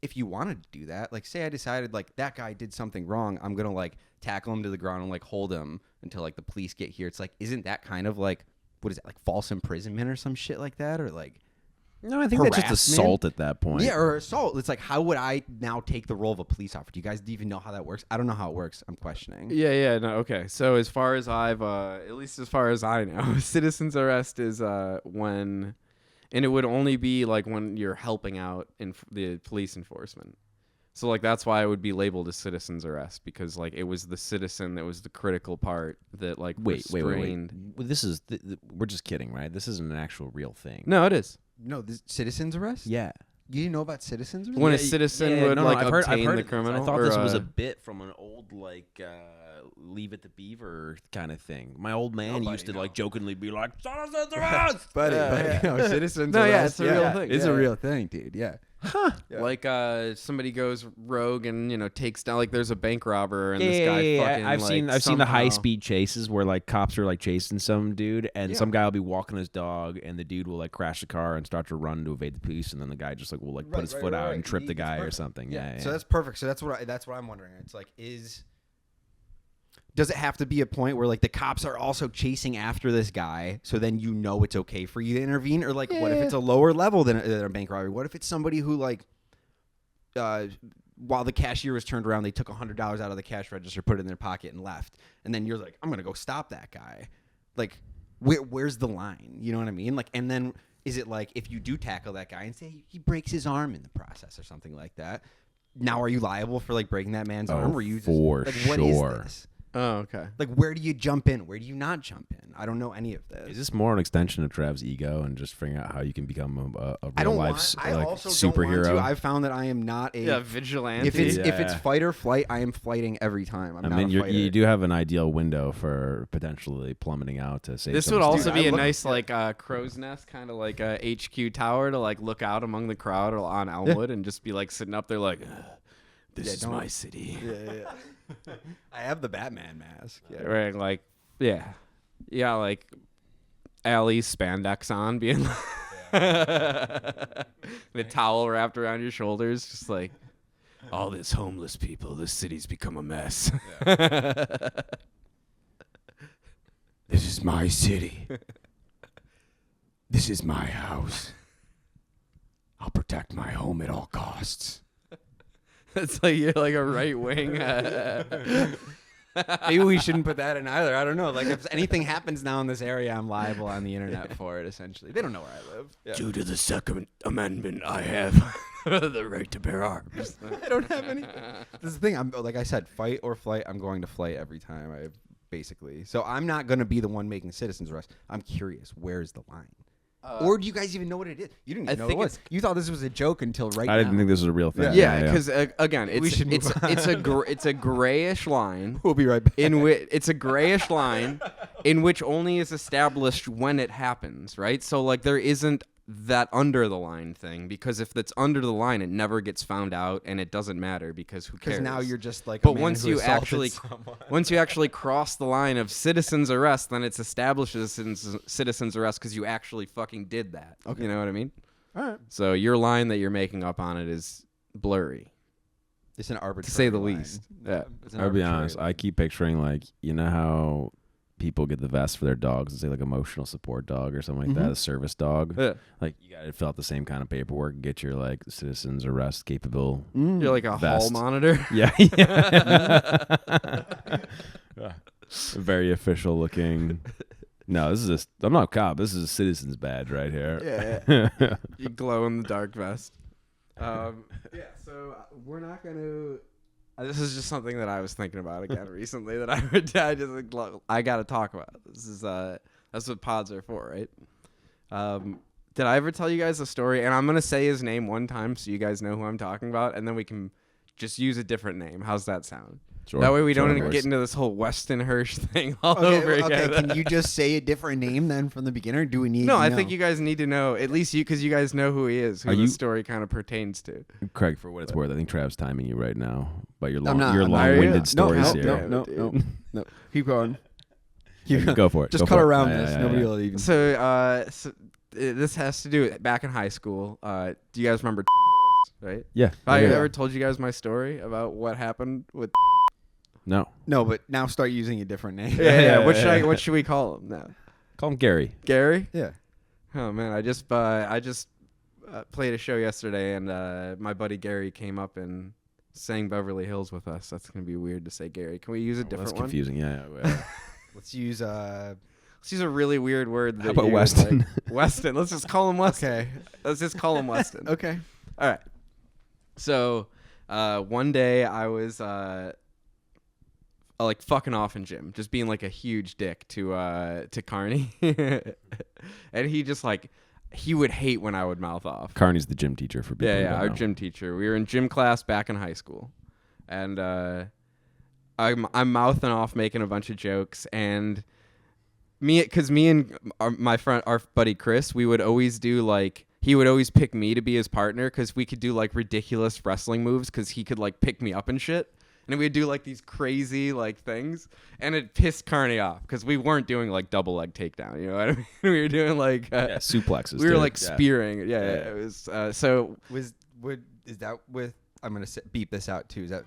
if you wanted to do that, say I decided that guy did something wrong, I'm gonna tackle him to the ground and hold him until the police get here. It's isn't that kind of what is it, false imprisonment or some shit like that, or No, I think that's just assault at that point. Yeah, or assault. It's how would I now take the role of a police officer? Do you guys even know how that works? I don't know how it works. I'm questioning. Yeah, no, okay. So as far as at least as far as I know, citizen's arrest is when, and it would only be when you're helping out in the police enforcement. So that's why it would be labeled as citizen's arrest, because it was the citizen that was the critical part that Wait. restrained. Well, this is we're just kidding, right? This isn't an actual real thing. No, it is. No, this citizen's arrest? Yeah. You didn't know about citizen's arrest? When a citizen would I've obtain heard the it. criminal. I thought or, this was a bit from an old Leave It to Beaver kind of thing. My old man used to jokingly be like, "Citizen's arrest!" Buddy, citizen's No, arrest. yeah, it's a real thing. It's Yeah. a real thing, dude. Yeah. Yeah. Somebody goes rogue and takes down there's a bank robber and this guy fucking I've seen the high somehow- speed chases where cops are chasing some dude and some guy will be walking his dog and the dude will crash the car and start to run to evade the police and then the guy just will put his foot out and trip the guy or something. Yeah. So that's perfect. So that's what I'm wondering. It's does it have to be a point where the cops are also chasing after this guy, so then it's okay for you to intervene, or what if it's a lower level than a bank robbery? What if it's somebody who while the cashier was turned around, they took $100 out of the cash register, put it in their pocket, and left, and then you're I'm gonna go stop that guy. Where's the line? You know what I mean? And then is it if you do tackle that guy and say he breaks his arm in the process or something like that? Now are you liable for breaking that man's arm? Were you just, for what is sure. this? Oh, okay. Like, where do you jump in? Where do you not jump in? I don't know any of this. Is this more an extension of Trav's ego and just figuring out how you can become a I real don't life want. I like also superhero? don't want to. I've found that I am not a vigilante. If it's Yeah. fight or flight, I am fighting every time. I'm I not mean, a fighter. you do have an ideal window for potentially plummeting out to save. This would someone's also life. be a nice like crow's nest, kind of like a HQ tower to like look out among the crowd or on Elmwood and just be like sitting up there like, this is my city. Yeah. I have the Batman mask. Yeah. Right, like, yeah, like Allie's spandex on, being like the towel wrapped around your shoulders, just like all this homeless people. This city's become a mess. This is my city. This is my house. I'll protect my home at all costs. It's like you're like a right wing. Maybe we shouldn't put that in either. I don't know. Like, if anything happens now in this area, I'm liable on the internet for it, essentially. They don't know where I live. Yeah. Due to the Second Amendment, I have the right to bear arms. I don't have any. This is the thing. I'm like I said, fight or flight. I'm going to flight every time. Basically. So I'm not going to be the one making citizens arrest. I'm curious. Where's the line? Or do you guys even know what it is? You didn't even know what it was. You thought this was a joke until right now. I didn't think this was a real thing. Yeah, because again, We should move on. it's a grayish line. We'll be right back. In which it's a grayish line, in which only is established when it happens, right? So like there isn't that under the line thing, because if it's under the line, it never gets found out, and it doesn't matter because who cares? Because now you're just like. But a man once who you assaulted actually someone. once you actually cross the line of citizens arrest, then it's established as citizens arrest because you actually fucking did that. Okay. You know what I mean? All right. So your line that you're making up on it is blurry, It's an arbitrary. to say the line. least. Yeah. It's an I'll be arbitrary honest. line. I keep picturing like, you know how people get the vest for their dogs and say like emotional support dog or something like that, a service dog. Yeah. Like you got to fill out the same kind of paperwork and get your like citizens arrest capable. You're like a hall Vest. monitor. Yeah. Very official looking. No, this is I'm not a cop. This is a citizen's badge right here. Yeah. You glow in the dark vest. Yeah, so we're not going to. This is just something that I was thinking about again recently that I got to talk about. This is that's what pods are for, right? Did I ever tell you guys a story? And I'm gonna say his name one time so you guys know who I'm talking about, and then we can just use a different name. How's that sound? Sure. That way we Sure, don't of course. get into this whole Weston Hirsch thing all over again. Okay, can you just say a different name then from the beginning? Or do we need? No, to I know? think you guys need to know, at least you, because you guys know who he is, who Are the you- story kind of pertains to. Craig, for what it's worth, I think Trav's timing you right now. But your I'm not. long-winded stories no, here. No. Keep going. Go for it. Just Go cut for it. around Yeah, this. yeah, Nobody yeah. will even. So this has to do with back in high school. Do you guys remember right? Yeah. Have I yeah. ever told you guys my story about what happened with? No. No, but now start using a different name. Yeah. What should we call him now? Call him Gary. Gary? Yeah. Oh man, I just played a show yesterday, and my buddy Gary came up and sang Beverly Hills with us. That's gonna be weird to say Gary. Can we use a Well, different that's one? confusing. Yeah. Let's use Let's use a really weird word. How about Weston? Weston. Let's just call him Weston. Okay. Let's just call him Weston. Okay. All right. So, one day I was like fucking off in gym, just being like a huge dick to Carney, and he just like he would hate when I would mouth off. Carney's the gym teacher for people. who Yeah, don't our know. gym teacher. We were in gym class back in high school, and I'm mouthing off, making a bunch of jokes, and me and our buddy Chris, we would always do like. He would always pick me to be his partner because we could do like ridiculous wrestling moves because he could like pick me up and shit. And we'd do like these crazy like things, and it pissed Carney off because we weren't doing like double leg takedown. You know what I mean? We were doing like suplexes. we were dude. like Yeah. spearing. Yeah. It was so. Is that with? I'm gonna beep this out too. Is that?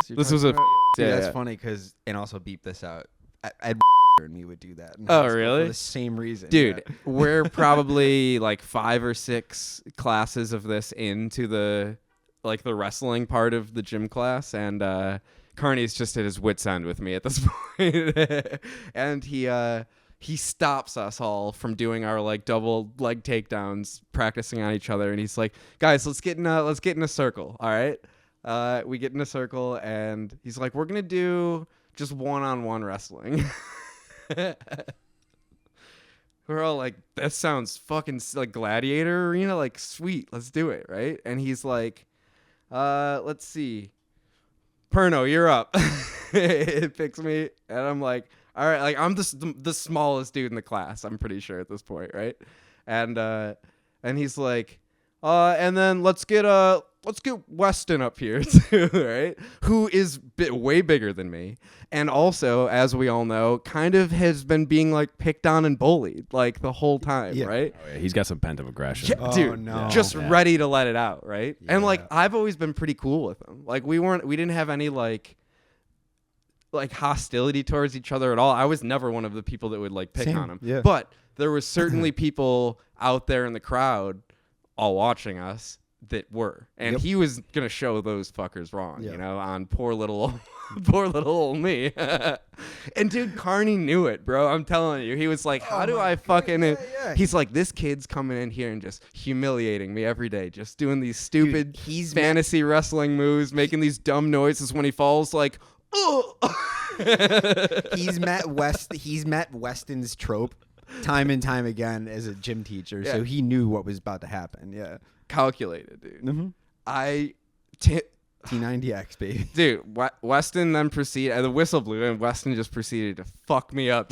This was a. Dude, Yeah, that's yeah. funny because and also beep this out. Ed and me would do that. in Oh, high school really? For the same reason, Dude, yeah. we're probably like 5 or 6 classes of this into the wrestling part of the gym class, and Carney's just at his wit's end with me at this point. And he stops us all from doing our like double leg takedowns, practicing on each other, and he's like, "Guys, let's get in a circle, all right?" We get in a circle, and he's like, "We're gonna do just one-on-one wrestling. We're all like, that sounds fucking like Gladiator Arena, like sweet, let's do it, right? And he's like, let's see, Perno, you're up. It picks me, and I'm like, all right, like I'm the smallest dude in the class, I'm pretty sure at this point, right? And he's like, and then let's get Weston up here too, right? Who is way bigger than me, and also, as we all know, kind of has been being like picked on and bullied like the whole time, right? Oh, yeah, he's got some pent up aggression. Yeah, dude, just ready to let it out, right? Yeah. And like I've always been pretty cool with him. Like we didn't have any like hostility towards each other at all. I was never one of the people that would like pick on him. Yeah. But there was certainly people out there in the crowd all watching us that were, and he was gonna show those fuckers wrong, you know, on poor little old me. And dude, Carney knew it, bro. I'm telling you, he was like, "How do I fucking?" He's like, "This kid's coming in here and just humiliating me every day, just doing these stupid fantasy wrestling moves, making these dumb noises when he falls, like." He's met Weston's trope time and time again as a gym teacher, so he knew what was about to happen. Yeah, calculated, dude. Mm-hmm. T90X, baby. Dude, Weston then proceeded, the whistle blew, and Weston just proceeded to fuck me up.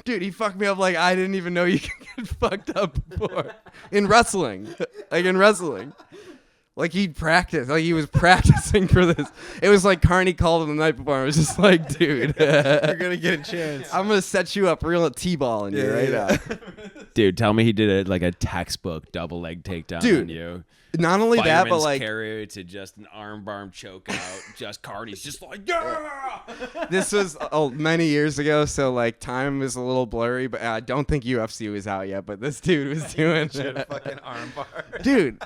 Dude, he fucked me up like I didn't even know you could get fucked up before. In wrestling. Like he practiced, like he was practicing for this. It was like Carney called him the night before. I was just like, dude, you're gonna get a chance. I'm gonna set you up real T-balling you right now. Dude, tell me he did a textbook double leg takedown on you. Not only that, but like carry to just an arm choke out. Just Carney's just like, yeah. This was many years ago, so like time is a little blurry. But I don't think UFC was out yet. But this dude was doing fucking arm bar, dude.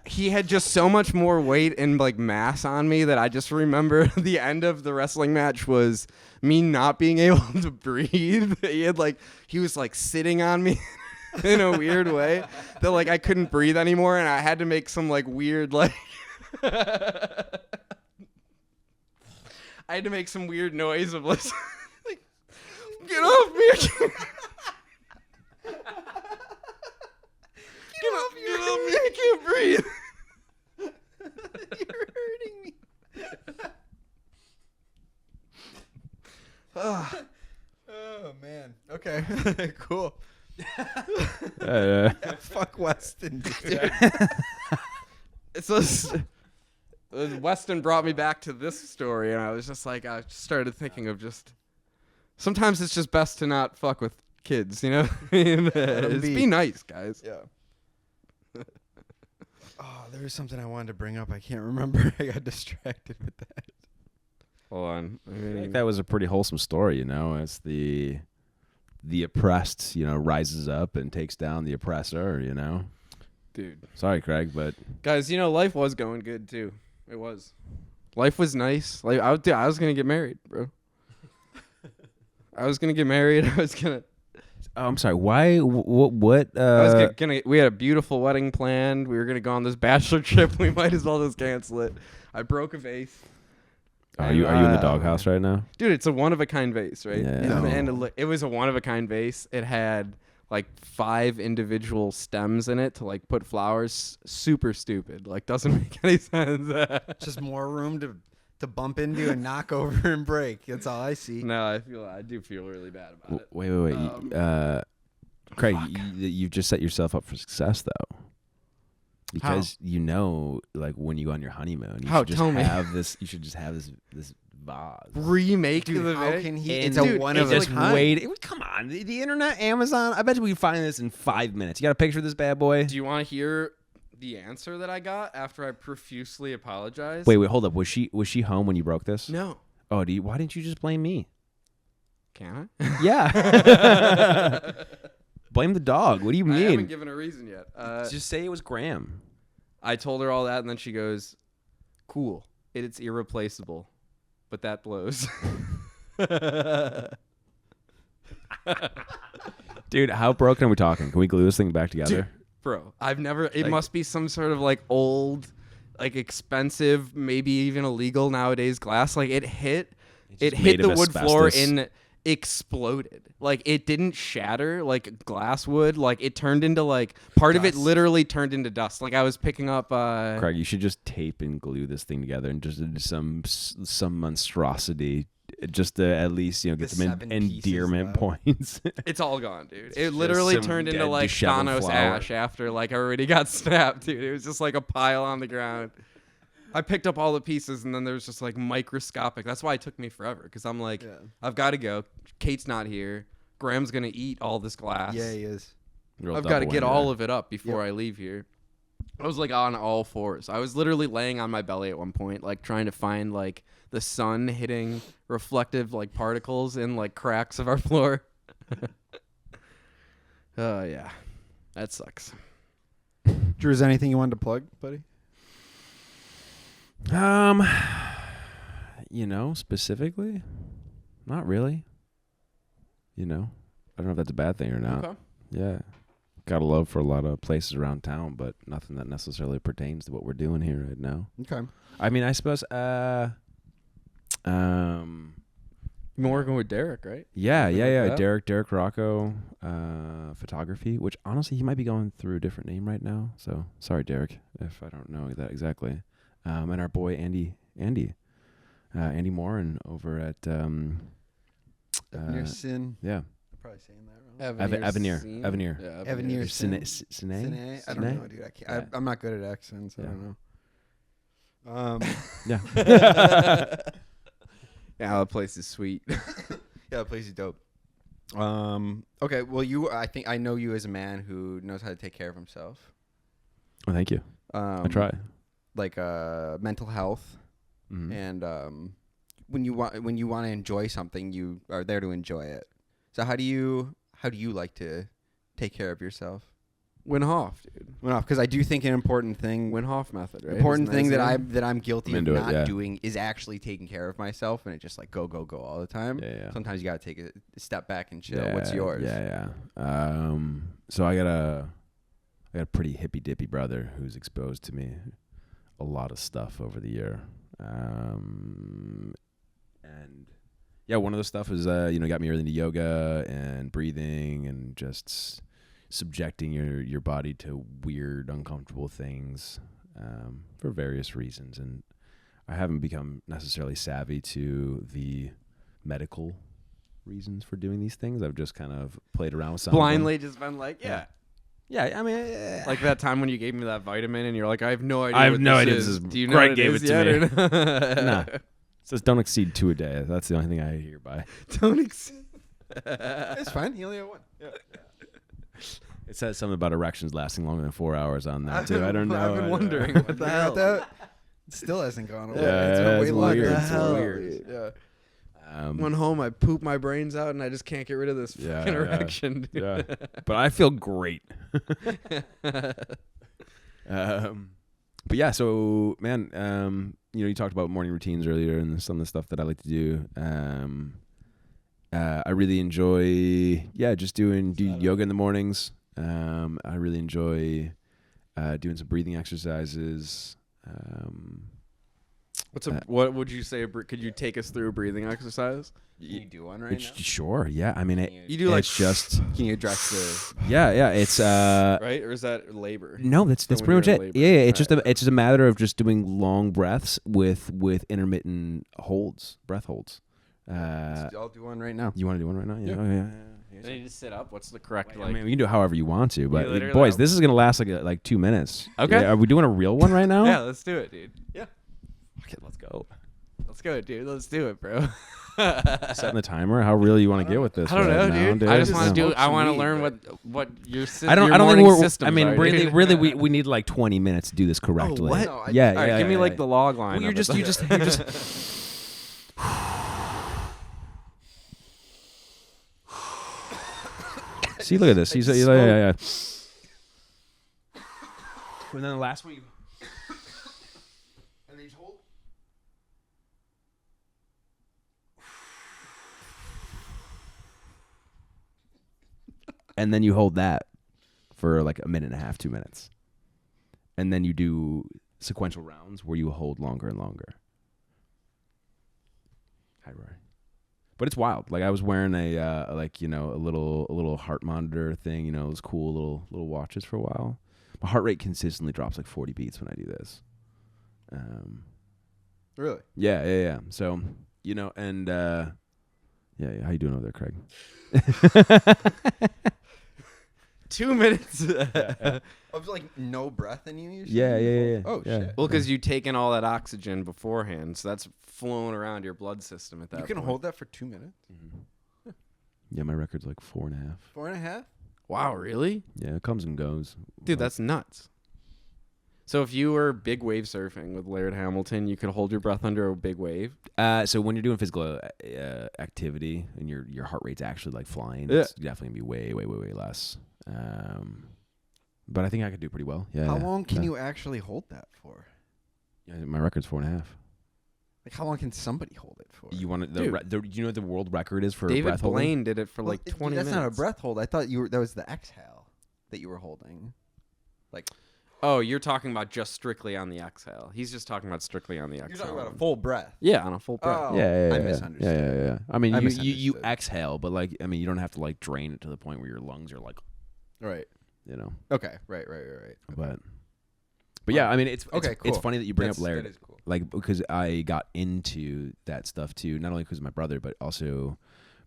He had just so much more weight and like mass on me that I just remember the end of the wrestling match was me not being able to breathe. He was like sitting on me in a weird way that like I couldn't breathe anymore, and I had to make some like weird like I had to make some weird noise of like get off me. Get off me, I can't breathe. You're hurting me. Oh man. Okay. Cool. Fuck Weston, dude. Weston brought me back to this story, and I was just like, I started thinking of just sometimes it's just best to not fuck with kids, you know? Be nice, guys. Yeah. Oh, there was something I wanted to bring up. I can't remember. I got distracted with that. Hold on. I think that was a pretty wholesome story, you know. It's the oppressed, you know, rises up and takes down the oppressor, you know. Dude. Sorry, Craig, but guys, you know, life was going good too. It was. Life was nice. Like I was gonna get married, bro. I was gonna get married. Oh, I'm sorry. Why? What? I was we had a beautiful wedding planned. We were gonna go on this bachelor trip. We might as well just cancel it. I broke a vase. Are you in the doghouse right now? Dude, it's a one-of-a-kind vase, right? Yeah. And it was a one-of-a-kind vase. It had like 5 individual stems in it to like put flowers. Super stupid. Like doesn't make any sense. Just more room to bump into and knock over and break. That's all I see. No, I do feel really bad about it. Wait. Craig, you've just set yourself up for success though. Because you know, like when you go on your honeymoon, you should just have this vase. Remake the video. How can he? It's a one of a kind. Come on, the internet, Amazon. I bet you we can find this in 5 minutes. You got a picture of this bad boy? Do you want to hear the answer that I got after I profusely apologized? Wait, hold up. Was she home when you broke this? No. Oh, why didn't you just blame me? Can I? Yeah. Blame the dog. What do you mean? I haven't given a reason yet. Just say it was Graham. I told her all that, and then she goes, "Cool. It's irreplaceable, but that blows." Dude, how broken are we talking? Can we glue this thing back together? Dude, bro, I've never. It must be some sort of like old. like expensive, maybe even illegal nowadays glass. Like it hit made the of wood floor asbestos. and exploded. Like it didn't shatter like glass would. Like it turned into like part of it literally turned into dust. Like I was picking up Craig, you should just tape and glue this thing together and just do some monstrosity, just to at least get The them 7 endearment pieces points. it's all gone, dude. It literally some turned into dead, like disheveled Thanos flower. ash after like I already got snapped, dude. It was just like a pile on the ground. I picked up all the pieces and then there was just like microscopic. That's why it took me forever because I'm like, I've got to go. Kate's not here. Graham's gonna eat all this glass. Yeah, he is. I've got to get all of it up before I leave here. I was like on all fours. I was literally laying on my belly at one point, like trying to find like the sun hitting reflective like particles in like cracks of our floor. Oh yeah, that sucks. Drew, is there anything you wanted to plug, buddy? Specifically, not really. I don't know if that's a bad thing or not. Okay. Yeah. Got a love for a lot of places around town, but nothing that necessarily pertains to what we're doing here right now. Okay. I mean, I suppose, You've been working with Derek, right? yeah. that? Derek Rocco, photography, which honestly, he might be going through a different name right now. So sorry, Derek, if I don't know that exactly. And our boy, Andy Morin over at, Near Sin. yeah. I'm probably saying that wrong. Avenir. Scene? Avenir. Yeah, Avenir Sine? Cine? I don't know, dude. I can't. I'm not good at accents. I don't know. Yeah. Yeah, that place is sweet. Yeah, the place is dope. Okay, well, I think I know you as a man who knows how to take care of himself. Oh, thank you. I try. Like mental health, Mhm. and when you want to enjoy something, you are there to enjoy it. So how do you like to take care of yourself? Win Hof, dude. Because I do think an important thing, Win Hof method, right? important Isn't thing his name? that I'm guilty I'm of into it, not yeah. doing is actually taking care of myself, and it just like go all the time. Yeah. Sometimes you gotta take a step back and chill. What's yours? Yeah. So I got a pretty hippy dippy brother who's exposed to me a lot of stuff over the year. And yeah, one of the stuff is got me really into yoga and breathing and just subjecting your body to weird, uncomfortable things for various reasons. And I haven't become necessarily savvy to the medical reasons for doing these things. I've just kind of played around with some Blindly just been like, yeah. Yeah, I mean, Like that time when you gave me that vitamin and you're like, I have no idea. I have what no this idea is. this is- Do you know Craig what gave is it to yet me. or not? Nah. It says don't exceed 2 a day. That's the only thing I hear by. Don't exceed. It's fine. You only have one. Yeah. It says something about erections lasting longer than 4 hours on that too. I don't know. I've been I don't wondering know. what the hell. That still hasn't gone away. Yeah, It's been it's way longer. weird. It's It's hell, weird. dude. Yeah. Went home, I pooped my brains out, and I just can't get rid of this Yeah, fucking yeah. erection. Dude. Yeah, but I feel great. But yeah, so man, you talked about morning routines earlier and some of the stuff that I like to do. I really enjoy, just do yoga in the mornings. I really enjoy doing some breathing exercises. What would you say? Could you take us through a breathing exercise? Can you do one right now? Sure, yeah. I mean, You do like it's just Can you address the? yeah. It's right, or is that labor? No, that's when pretty much you're it. in labor. Yeah, it's Alright. just a matter of just doing long breaths with intermittent breath holds. I'll do one right now. You want to do one right now? Yeah. Yeah. Yeah. Then you just sit up. What's the correct I mean, we can do it however you want to, but literally boys, have- this is gonna last like 2 minutes. Okay. Yeah, are we doing a real one right now? Yeah, let's do it, dude. Yeah, Okay, let's go. let's go, dude. Let's do it, bro. Setting the timer. How real you want to get with this? I don't right know, now, dude. I just want to No. do. I want to learn what your I don't think morning we're. systems I mean, are, really, dude. really, we need like 20 minutes to do this correctly. what? No, I- yeah, All right, yeah. give me yeah, like yeah. the log line. Well, you're of just. See, look at this. He's yeah. And then the last one. And then you hold. And then you hold that for like a minute and a half, 2 minutes. And then you do sequential rounds where you hold longer and longer. Hi, Rory. But it's wild. Like I was wearing a little heart monitor thing. You know, those cool little watches for a while. My heart rate consistently drops like 40 beats when I do this. Really? Yeah. So, you know, and yeah. How you doing over there, Craig? 2 minutes. Of like no breath in you? Yeah. Oh, yeah. shit. Well, because you taken all that oxygen beforehand, so that's flowing around your blood system at that You can point. hold that for 2 minutes? Yeah, my record's like 4.5. 4.5? Wow, really? Yeah, it comes and goes. Dude, that's nuts. So if you were big wave surfing with Laird Hamilton, you could hold your breath under a big wave? So when you're doing physical activity and your heart rate's actually like flying, Yeah. it's definitely gonna be way less. But I think I could do pretty well. Yeah. How long can you actually hold that for? Yeah, my record's 4.5. Like, how long can somebody hold it for? You want Dude. do you know what the world record is for David breath holding? Blaine did it for Well, like 20 that's minutes. not a breath hold. I thought that was the exhale that you were holding. Like, Oh, you're talking about just strictly on the exhale. He's just talking about strictly on the exhale. you're talking about a full breath. Yeah, on a full breath. Oh, Yeah. I misunderstood. Yeah. I mean, I you misunderstood. exhale, but like, I mean, you don't have to like drain it to the point where your lungs are like, Right. you know. Okay. Right. But yeah, I mean, it's Okay, it's cool. funny that you bring up That Laird, is cool. like because I got into that stuff too, not only because of my brother, but also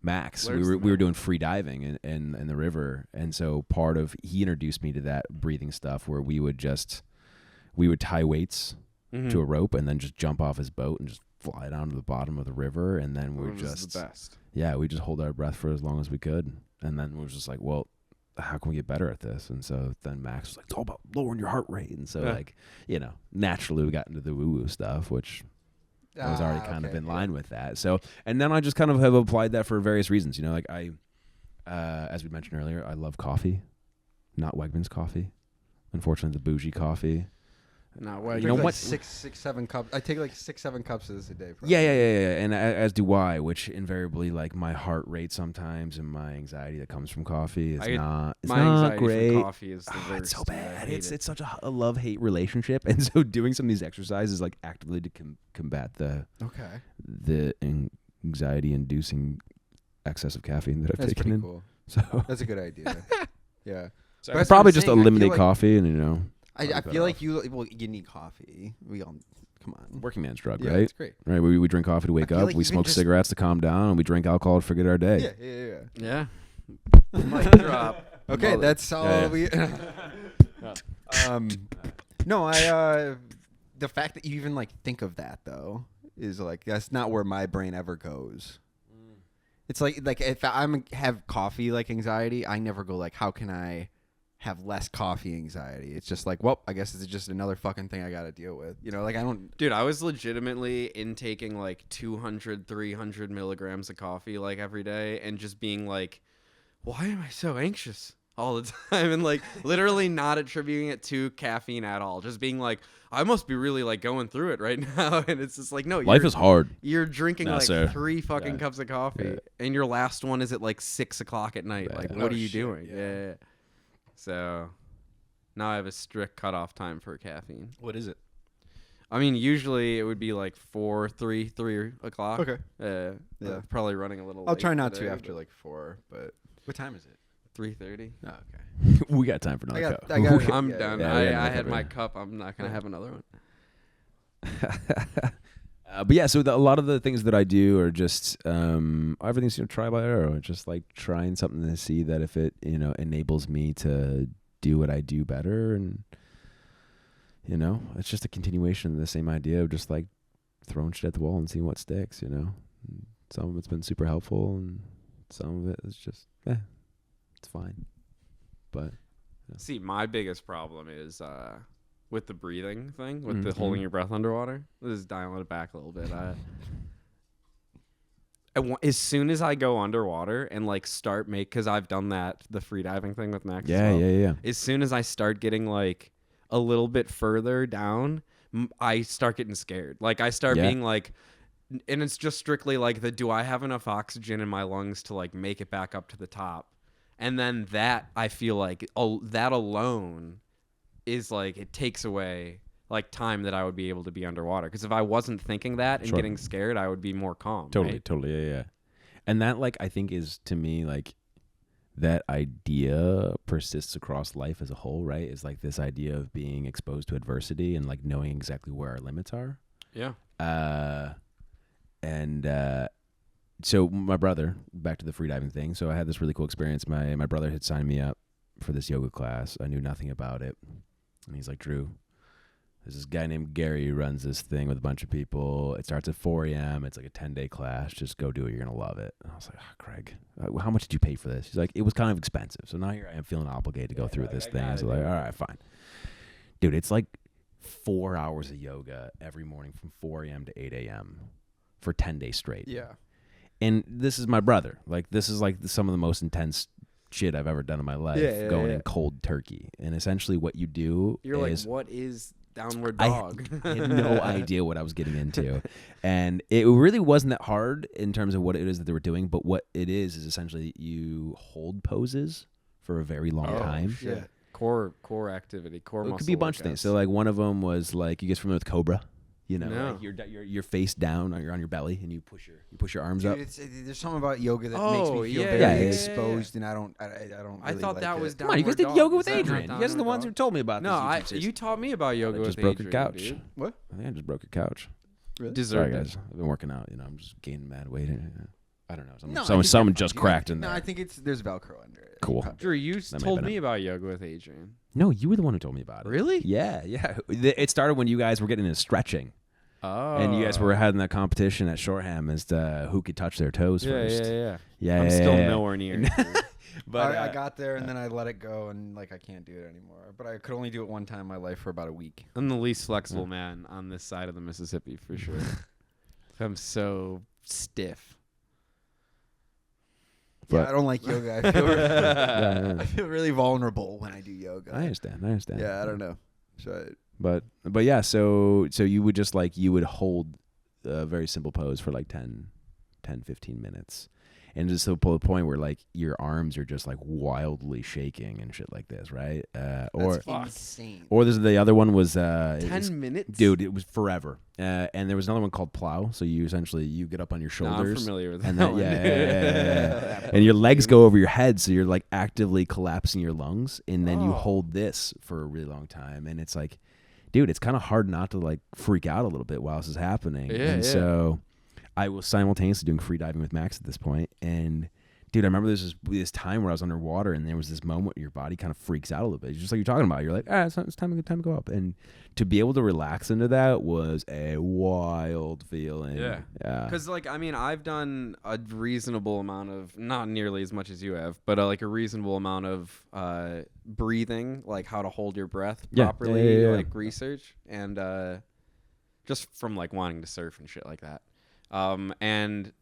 Max. Laird's we the were man. doing free diving in the river, and so he introduced me to that breathing stuff where we would tie weights to a rope and then just jump off his boat and just fly down to the bottom of the river, and then we It was just the best. we just hold our breath for as long as we could, and then we was just like, well, how can we get better at this? And so then Max was like, it's all about lowering your heart rate, and so like, you know, naturally we got into the woo-woo stuff, which I was already kind of in line with that. So, and then I just kind of have applied that for various reasons. You know, like I, as we mentioned earlier, I love coffee, not Wegmans coffee. Unfortunately, the bougie coffee. No, I well, drink you know like what? 6-7 cups. I take like 6-7 cups of this a day. Probably. Yeah. And as do I, which invariably, like my heart rate sometimes and my anxiety that comes from coffee is my not anxiety great. from coffee is the worst. It's so dude. I bad. hate it. It's such a love-hate relationship, and so doing some of these exercises like actively to combat the anxiety-inducing excess of caffeine that I've That's taken pretty in. cool. So That's a good idea. Yeah. So But I that's probably what I'm just saying. I feel eliminate like- coffee, and you know, I better feel like off. you need coffee. We all come on. working man's drug, Yeah, right? it's great. Right. We drink coffee to wake feel up. like We even smoke just- cigarettes to calm down, and we drink alcohol to forget our day. Yeah. Yeah. Mic drop. Okay, Mullet. that's all Yeah. we. No, the fact that you even like think of that though is like that's not where my brain ever goes. It's like if have coffee like anxiety, I never go like, how can I have less coffee anxiety? It's just like, well, I guess it's just another fucking thing I got to deal with. You know, like I don't. Dude, I was legitimately intaking like 200, 300 milligrams of coffee like every day and just being like, why am I so anxious all the time? And like literally not attributing it to caffeine at all. Just being like, I must be really like going through it right now. And it's just like, no, Life is hard. You're drinking No, like sir. 3 fucking Yeah. cups of coffee Yeah. and your last one is at like 6 o'clock at night. Yeah. Like, Oh, what are you shit, doing? yeah. Yeah. So now I have a strict cutoff time for caffeine. What is it? I mean, usually it would be like 3 o'clock. Okay. Yeah. Probably running a little. I'll late try not today, to after but like 4. But what time is it? 3:30. Oh, okay. We got time for another cup. I got. I'm yeah, done. yeah, we got I another had cup, my yeah. cup. I'm not gonna have another one. But yeah, so a lot of the things that I do are just everything's try by error, just like trying something to see that if it enables me to do what I do better, and it's just a continuation of the same idea of just like throwing shit at the wall and seeing what sticks. Some of it's been super helpful, and some of it is just it's fine. But See, my biggest problem is with the breathing thing, with the Mhm. holding your breath underwater. This is dialing it back a little bit. As soon as I go underwater and like start because I've done the free diving thing with Max. as well. yeah. As soon as I start getting like a little bit further down, I start getting scared. Like I start Yeah. being like, and it's just strictly like do I have enough oxygen in my lungs to like make it back up to the top? And then that I feel like that alone is like it takes away like time that I would be able to be underwater. Because if I wasn't thinking that and Sure. getting scared, I would be more calm. Totally, right? totally, yeah. And that, like, I think is, to me, like, that idea persists across life as a whole, right? Is like this idea of being exposed to adversity and like knowing exactly where our limits are. Yeah. So my brother, back to the freediving thing. So I had this really cool experience. My brother had signed me up for this yoga class. I knew nothing about it. And he's like, Drew, there's this guy named Gary who runs this thing with a bunch of people. It starts at 4 a.m. It's like a 10-day class. Just go do it. You're going to love it. And I was like, Craig, how much did you pay for this? He's like, it was kind of expensive. So now here I am feeling obligated to go through this thing. I was like, all right, fine. Dude, it's like 4 hours of yoga every morning from 4 a.m. to 8 a.m. for 10 days straight. Yeah. And this is my brother. Like, this is like some of the most intense shit I've ever done in my life, going in cold turkey. And essentially what you do You're is... like, what is downward dog? I had no idea what I was getting into. And it really wasn't that hard in terms of what it is that they were doing. But what it is essentially you hold poses for a very long time. Yeah. Core activity, core muscle. It could be a bunch of things. So like one of them was like, you guys familiar with Cobra? You know, No. like you're face down, you're on your belly, and you push your arms up. There's something about yoga that makes me feel yeah, very yeah. exposed, and I don't. Really I thought like that it. was Come on, you guys downward did yoga dog. with Is that not Adrian. You guys are the downward ones who dog? told me about No, this. you taught me about yoga I with just broke Adrian, a couch. dude. What? I think I just broke a couch. Really? Deserved Sorry, it. guys. I've been working out. You know, I'm just gaining mad weight. I don't know. No, I Someone think you're just fine. cracked in No, there. I think there's Velcro under it. Cool. Drew, you That may have told been me it. about yoga with Adrian. No, you were the one who told me about it. Really? Yeah. It started when you guys were getting into stretching. Oh. And you guys were having that competition at Shortham as to who could touch their toes first. Yeah. I'm still nowhere near. But I got there and then I let it go and like I can't do it anymore. But I could only do it one time in my life for about a week. I'm the least flexible man on this side of the Mississippi for sure. I'm so stiff. Yeah, I don't like yoga. I feel I feel really vulnerable when I do yoga. I understand. Yeah, I don't know. So But yeah, so you would just like, you would hold a very simple pose for like 10, 15 minutes. And just to the point where like your arms are just like wildly shaking and shit like this, right? that's insane. Or there's the other one was 10 minutes? Dude, it was forever. And there was another one called plow. So you essentially you get up on your shoulders. I'm familiar with that and then, one. yeah. And your legs go over your head, so you're like actively collapsing your lungs, and then you hold this for a really long time, and it's like, dude, it's kind of hard not to like freak out a little bit while this is happening. So I was simultaneously doing free diving with Max at this point, and dude, I remember this time where I was underwater, and there was this moment where your body kind of freaks out a little bit. It's just like you're talking about. You're like, it's time to go up, and to be able to relax into that was a wild feeling. Yeah. Because, like, I mean, I've done a reasonable amount of, not nearly as much as you have, but like a reasonable amount of breathing, like how to hold your breath properly, like research, and just from like wanting to surf and shit like that. And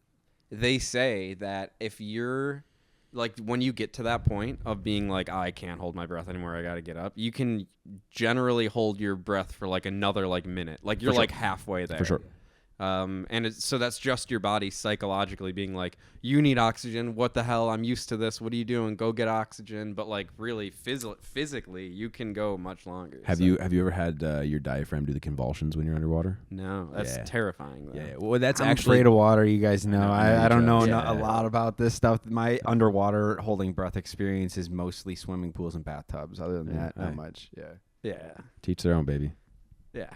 they say that if you're like, when you get to that point of being like, I can't hold my breath anymore, I got to get up, you can generally hold your breath for like another like minute. Like you're like halfway there. For sure. And so that's just your body psychologically being like, you need oxygen. What the hell? I'm used to this. What are you doing? Go get oxygen. But like really physically, you can go much longer. Have you ever had your diaphragm do the convulsions when you're underwater? No, that's terrifying though. Yeah. Well, that's I'm actually afraid of water. You guys know. I don't know Yeah. a lot about this stuff. My underwater holding breath experience is mostly swimming pools and bathtubs. Other than that, not much. Yeah. teach their own, baby. Yeah.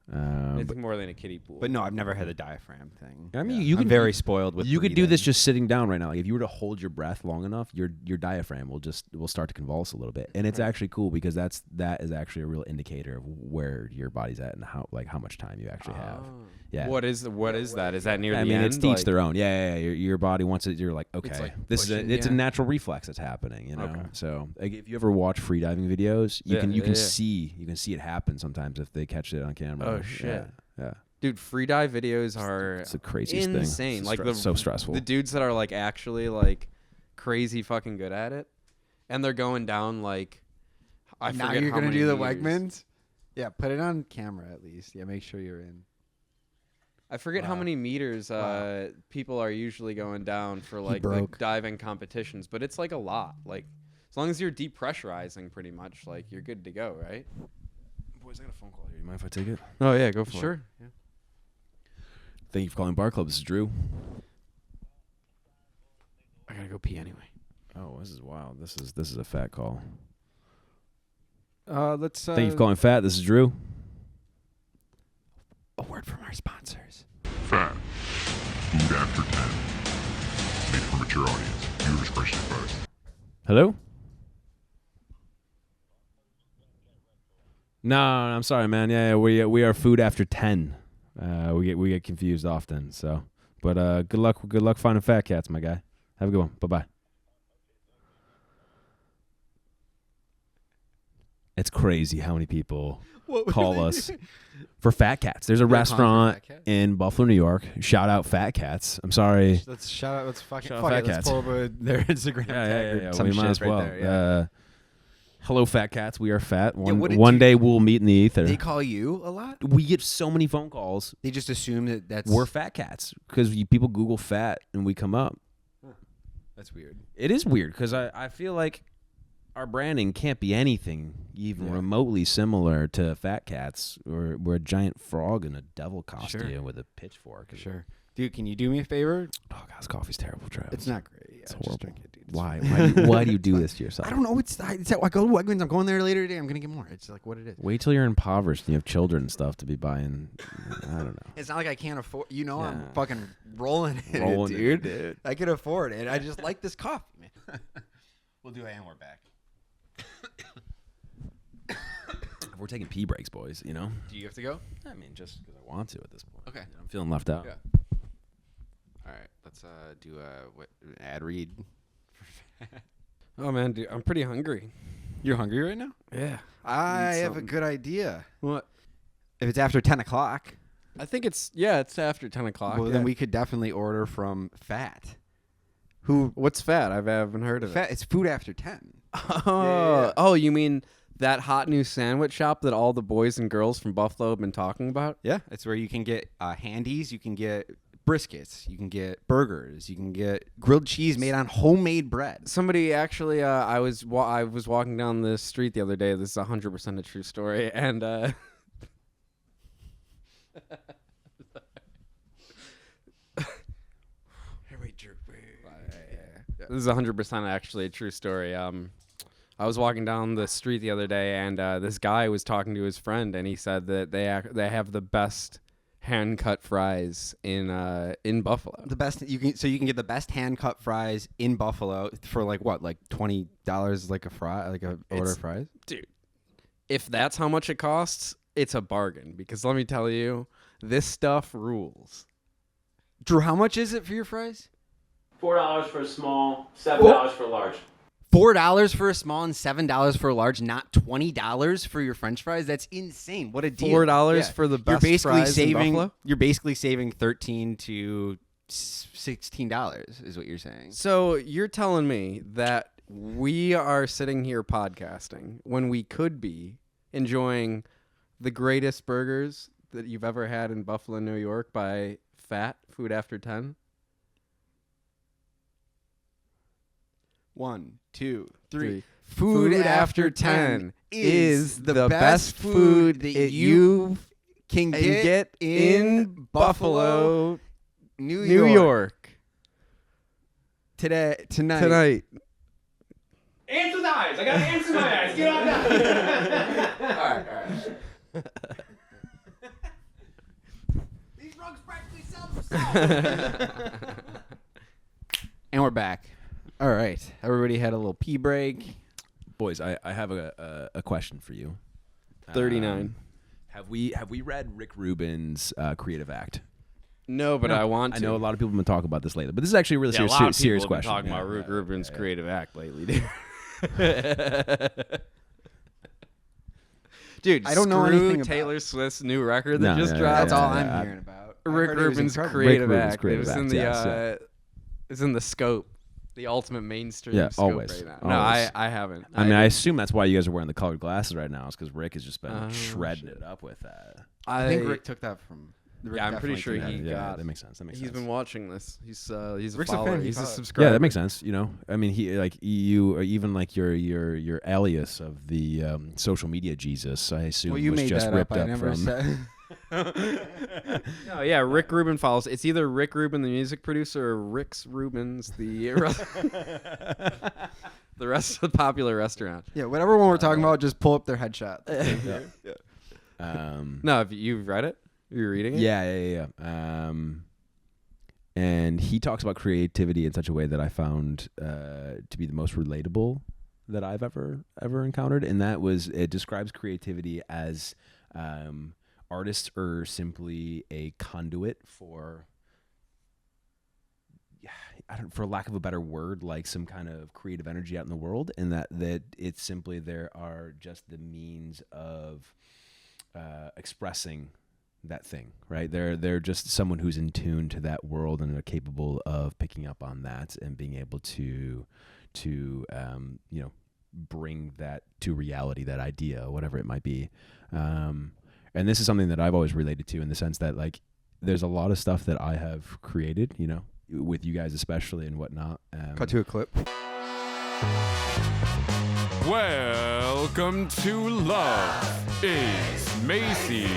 But, It's more than a kiddie pool. But no, I've never had the diaphragm thing. I mean, I'm very spoiled with. You could do breathing. this just sitting down right now. Like if you were to hold your breath long enough, your diaphragm will start to convulse a little bit, and it's actually cool because that is actually a real indicator of where your body's at and how much time you actually have. Yeah. What is that? Is that near the I mean, end? it's to each their own. Yeah. Your body wants it. You're like, okay, like this pushing, it's a yeah. natural reflex that's happening. You know. Okay. So like, if you ever watch freediving videos, you can yeah. see it happen sometimes if they catch it on camera. Oh, shit. Yeah. Dude, freedive videos are It's the craziest thing. insane. It's Like so stressful. The dudes that are like actually like crazy fucking good at it, and they're going down like Now forget you're how gonna many do the meters. Wegmans. Yeah, put it on camera at least. Yeah, make sure you're in. I forget how many meters people are usually going down for like the broke. diving competitions, but it's like a lot. Like as long as you're depressurizing, pretty much, like you're good to go, right? Boys, I got a phone call here. You mind if I take it? Oh yeah, go for it. Sure. Yeah. Thank you for calling Bar Club. This is Drew. I gotta go pee anyway. Oh, this is wild. This is a fat call. Let's. Thank you for calling Fat. This is Drew. A word from our sponsors. Fat. Food after 10. Made for mature audience. Viewer discretion advised. Hello? No, I'm sorry, man. Yeah, we are food after 10. We get confused often. So, but good luck finding fat cats, my guy. Have a good one. Bye-bye. It's crazy how many people call us for Fat Cats. There's a restaurant in Buffalo, New York. Shout out Fat Cats. I'm sorry. Let's shout out. Let's fucking Shout out fuck Fat it. Let's Cats. pull up their Instagram tag or some we shit might as well. right there. Yeah. Hello, Fat Cats. We are fat. what did One you- day we'll meet in the ether. They call you a lot. We get so many phone calls. They just assume that that's We're Fat Cats because people Google fat and we come up. That's weird. It is weird because I feel like our branding can't be anything even remotely similar to Fat Cats. We're a giant frog in a devil costume with a pitchfork. Sure. Dude, can you do me a favor? Oh, God, this coffee's terrible, Travis. It's not great. It's Yeah, horrible. just drink it, dude. It's Why? fine. Why do you do this to yourself? I don't know. I go to Wegmans. I'm going there later today. I'm gonna get more. It's like what it is. Wait till you're impoverished and you have children and stuff to be buying. I don't know. It's not like I can't afford. You know, I'm Yeah. fucking rolling in Rolling it, in dude. it, dude. I can afford it. I just like this coffee, man. We'll do it, and we're back. We're taking pee breaks, boys. You know. Do you have to go? I mean, just because I want to at this point. Okay. I'm feeling left out. Yeah. All right. Let's do a ad read. Oh man, dude, I'm pretty hungry. You're hungry right now? Yeah. I Need have a something. good idea. What? If it's after 10 o'clock, I think it's after 10 o'clock. well, yeah. then we could definitely order from F.A.T. What's Fat? I haven't heard of it. F.A.T. It's food after 10. Oh, oh, you mean that hot new sandwich shop that all the boys and girls from Buffalo have been talking about? Yeah, it's where you can get handies, you can get briskets, you can get burgers, you can get grilled cheese made on homemade bread. Somebody actually, I was walking down the street the other day. This is 100% a true story, and this is 100% actually a true story. I was walking down the street the other day, and this guy was talking to his friend, and he said that they have the best hand cut fries in Buffalo. The best you can get the best hand cut fries in Buffalo for like what, like $20 like a fry, like a order of fries. Dude, if that's how much it costs, it's a bargain. Because let me tell you, this stuff rules. Drew, how much is it for your fries? $4 for a small, $7 for a large. $4 for a small and $7 for a large, not $20 for your French fries. That's insane. What a deal! $4 for the best fries in Buffalo? You're basically saving $13 to $16 is what you're saying. So you're telling me that we are sitting here podcasting when we could be enjoying the greatest burgers that you've ever had in Buffalo, New York by F.A.T. Food After 10? 1, 2, 3. Three. Food After 10 is the best food that you can get in Buffalo, New York. Tonight. Ants with eyes. I got ants in my eyes. Get on down. All right. These rugs practically sell themselves. And we're back. All right. Everybody had a little pee break. Boys, I have a question for you. 39. Have we read Rick Rubin's Creative Act? No, but I want to. I know a lot of people have been talking about this lately, but this is actually a really a lot of serious people have question. been talking Yeah, about Rick yeah, Rubin's yeah. Creative Act lately, dude. I don't know screw anything about Taylor Swift's new record that No, just yeah, dropped. That's all yeah, I'm hearing about. I Rick heard it was Rubin's incredible. Creative Rick Rubin's Act. Creative it was in Act, the yes, yeah. it was in the scope, the ultimate mainstream Yeah, scope always, right now. No, always. I haven't. I mean, I assume that's why you guys are wearing the colored glasses right now, is because Rick has just been Oh, shredding it up with that. I think Rick took that from Rick Yeah, I'm pretty definitely sure connected. he yeah, got. that makes sense. That makes He's sense. been watching this. He's a Rick's a follower. fan, he He's a thought. subscriber. Yeah, that makes sense. You know, I mean, he like you, or even like your alias of the social media Jesus. I assume Well, you was made just that ripped up. I up never from. said. No, yeah, Rick Rubin follows. It's either Rick Rubin, the music producer, or Rick's Rubens, the the rest of the popular restaurant. Yeah, whatever one we're talking about, just pull up their headshot. No, have you've read it? You're reading it? Yeah. And he talks about creativity in such a way that I found to be the most relatable that I've ever encountered, and that was it describes creativity as artists are simply a conduit for, for lack of a better word, like some kind of creative energy out in the world, and that it's simply there are just the means of expressing that thing, right? They're just someone who's in tune to that world and are capable of picking up on that and being able to bring that to reality, that idea, whatever it might be. And this is something that I've always related to in the sense that like there's a lot of stuff that I have created, you know, with you guys especially and whatnot. Cut to a clip. Welcome to Love is Macy's.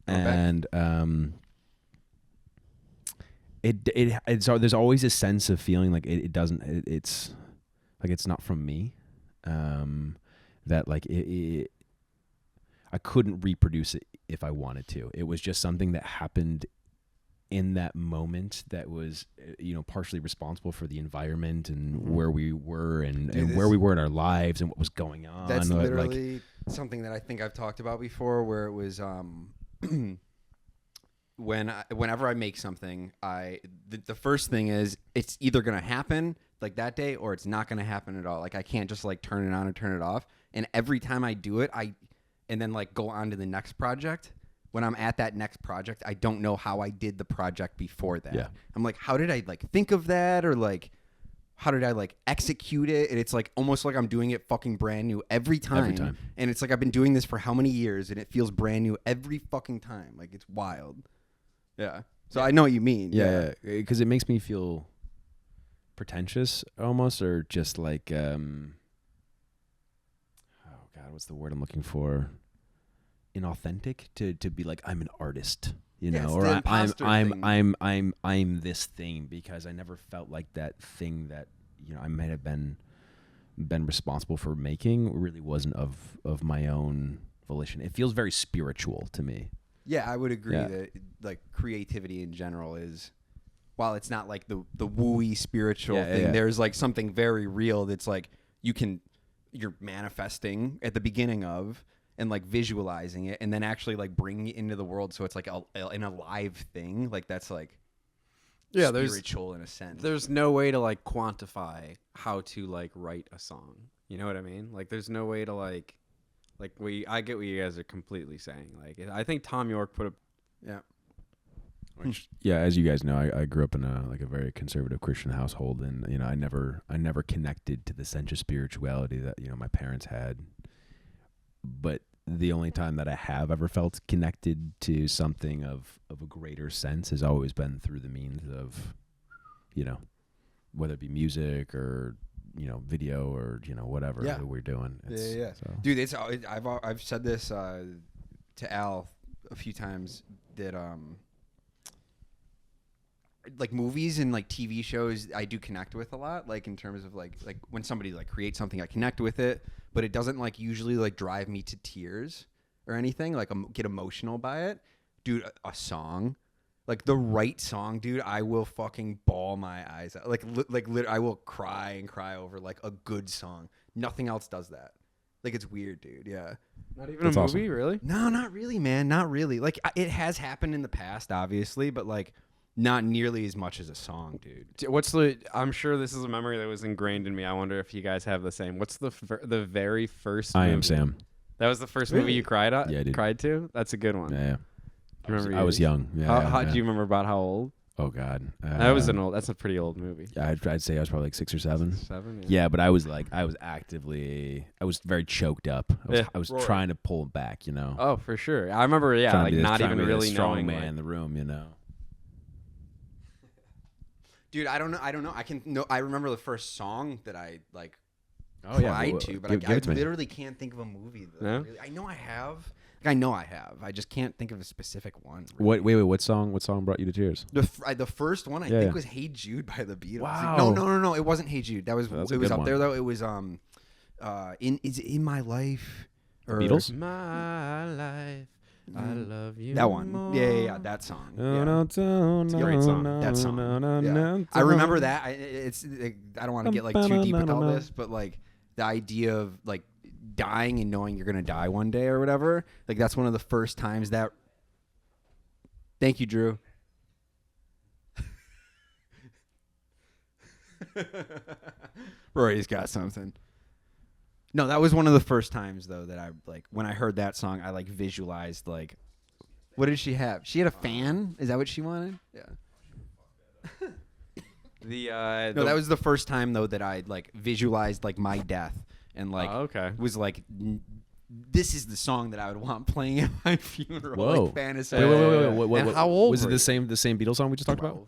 And it's there's always a sense of feeling like it's like it's not from me, that like I couldn't reproduce it if I wanted to. It was just something that happened in that moment that was partially responsible for the environment and where we were and where we were in our lives and what was going on. That's like, literally something that I think I've talked about before, where it was whenever I make something, the first thing is it's either gonna happen like that day or it's not gonna happen at all. Like I can't just like turn it on and turn it off. And every time I do it, and then like go on to the next project. When I'm at that next project, I don't know how I did the project before that. Yeah. I'm like, how did I like think of that, or like how did I like execute it? And it's like almost like I'm doing it fucking brand new every time. Every time. And it's like I've been doing this for how many years, and it feels brand new every fucking time. Like it's wild. Yeah. So I know what you mean. Yeah, because it makes me feel pretentious almost, or just like oh god, what's the word I'm looking for? Inauthentic to be like I'm an artist, you know, or I'm this thing, because I never felt like that thing that I might have been responsible for making really wasn't of my own volition. It feels very spiritual to me. Yeah, I would agree that like creativity in general is, while it's not like the wooey spiritual thing, there's like something very real that's like you're manifesting at the beginning of, and like visualizing it, and then actually like bringing it into the world, so it's like an alive thing. Like that's like spiritual in a sense. There's no way to like quantify how to like write a song. You know what I mean? Like there's no way to like I get what you guys are completely saying. Like I think Tom York put a As you guys know, I grew up in a very conservative Christian household, and I never connected to the sense of spirituality that my parents had. But the only time that I have ever felt connected to something of a greater sense has always been through the means of, whether it be music or video or whatever that we're doing. So. Dude, I've said this to Al a few times that like movies and like TV shows I do connect with a lot, like in terms of like when somebody like creates something, I connect with it, but it doesn't like usually like drive me to tears or anything, like get emotional by it. Dude, a song, like the right song, dude, I will fucking bawl my eyes out. I will cry and cry over like a good song. Nothing else does that. Like it's weird, dude. Yeah. Not even a movie, awesome. Really? No, not really, man. Not really. Like it has happened in the past, obviously, but like not nearly as much as a song, dude. I'm sure this is a memory that was ingrained in me. I wonder if you guys have the same. What's the very first movie? I Am Sam. That was the first movie you cried at? Yeah, I did. Cried to? That's a good one. Yeah. Remember I was young. How do you remember about how old? Oh God, That's a pretty old movie. I'd say I was probably like 6 or 7. 7. Yeah, but I was very choked up. I was Rory. trying to pull him back, you know. Oh, for sure. I remember. Yeah, Trying to like be the- not trying to even be the really strong knowing. man Like, in the room, you know. Dude, I don't know. I remember the first song that I like Oh, yeah, cried well, to, but give I it to me. literally can't think of a movie. That No? really, I know I have. I just can't think of a specific one. Wait, what song brought you to tears? The first one I Yeah, think yeah. was "Hey Jude" by the Beatles. Wow. No, it wasn't "Hey Jude." That was That's a it was good up one. there though. It was in My Life or Beatles? my life, I love you. That one. more. Yeah, that song. Yeah. It's a great song. That song. Yeah. I remember that. I don't want to get like too deep with all this, but like the idea of like dying and knowing you're gonna die one day or whatever. Like that's one of the first times that. Thank you, Drew. Rory's got something. No, that was one of the first times though that I like when I heard that song. I like visualized like, what did she have? She had a fan. Is that what she wanted? Yeah. No, that was the first time though that I like visualized like my death and like was like, this is the song that I would want playing at my funeral. Whoa. Like fantasy. Wait. And how old was it? were The same Beatles song we just talked about?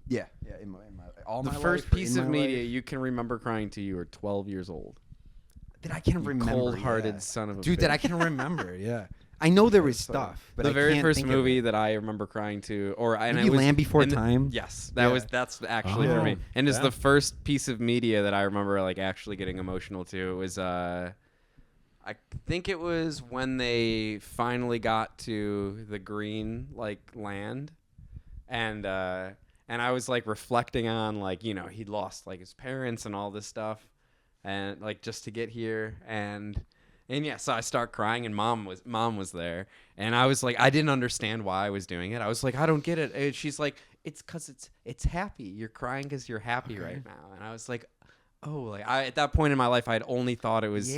Yeah. In my all the my first life or piece in of my media life. you can remember crying to, you were 12 years old. That I can You remember. cold-hearted yeah. son of a dude. bitch. That I can remember. Yeah. I know there was stuff, but the I very can't first think of movie it. that I remember crying to, Maybe Land Before Time? Yes, Yeah. that's actually for me, and it's yeah. the first piece of media that I remember like actually getting emotional to. It was I think it was when they finally got to the green like land, and I was like reflecting on like he'd lost like his parents and all this stuff, and like just to get here and yeah, so I start crying and mom was there, and I was like, I didn't understand why I was doing it. I was like, I don't get it. And she's like, it's because it's happy. You're crying because you're happy right now. And I was like, oh, like at that point in my life, I'd only thought it was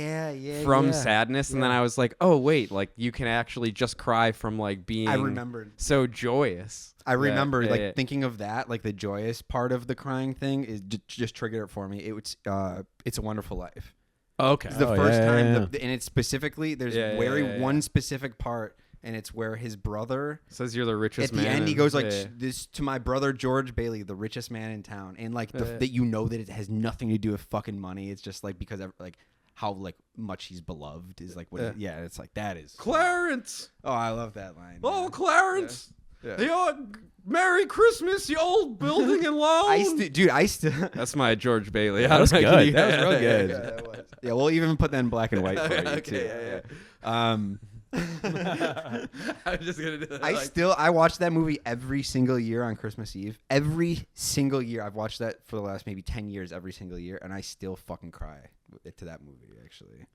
from sadness, and then I was like, oh wait, like you can actually just cry from like being I remembered. so joyous. I remember Yeah. thinking of that, like the joyous part of the crying thing is just triggered it for me. It's a Wonderful Life. Okay. It's the first time, yeah. and it's specifically there's one specific part, and it's where his brother Says you're the richest at the man. end he goes like yeah. this to my brother George Bailey, the richest man in town, and like that that it has nothing to do with fucking money. It's just like because like how like much he's beloved is like what it's like that is Clarence. Oh, I love that line. Oh, Clarence. Yeah. Merry Christmas, you old building and loan. I still. That's my George Bailey. That was good. That was real Yeah, good. that was. Yeah, we'll even put that in black and white for you too. Okay, I'm just gonna do that. I watch that movie every single year on Christmas Eve. Every single year, I've watched that for the last maybe 10 years. Every single year, and I still fucking cry to that movie. Actually,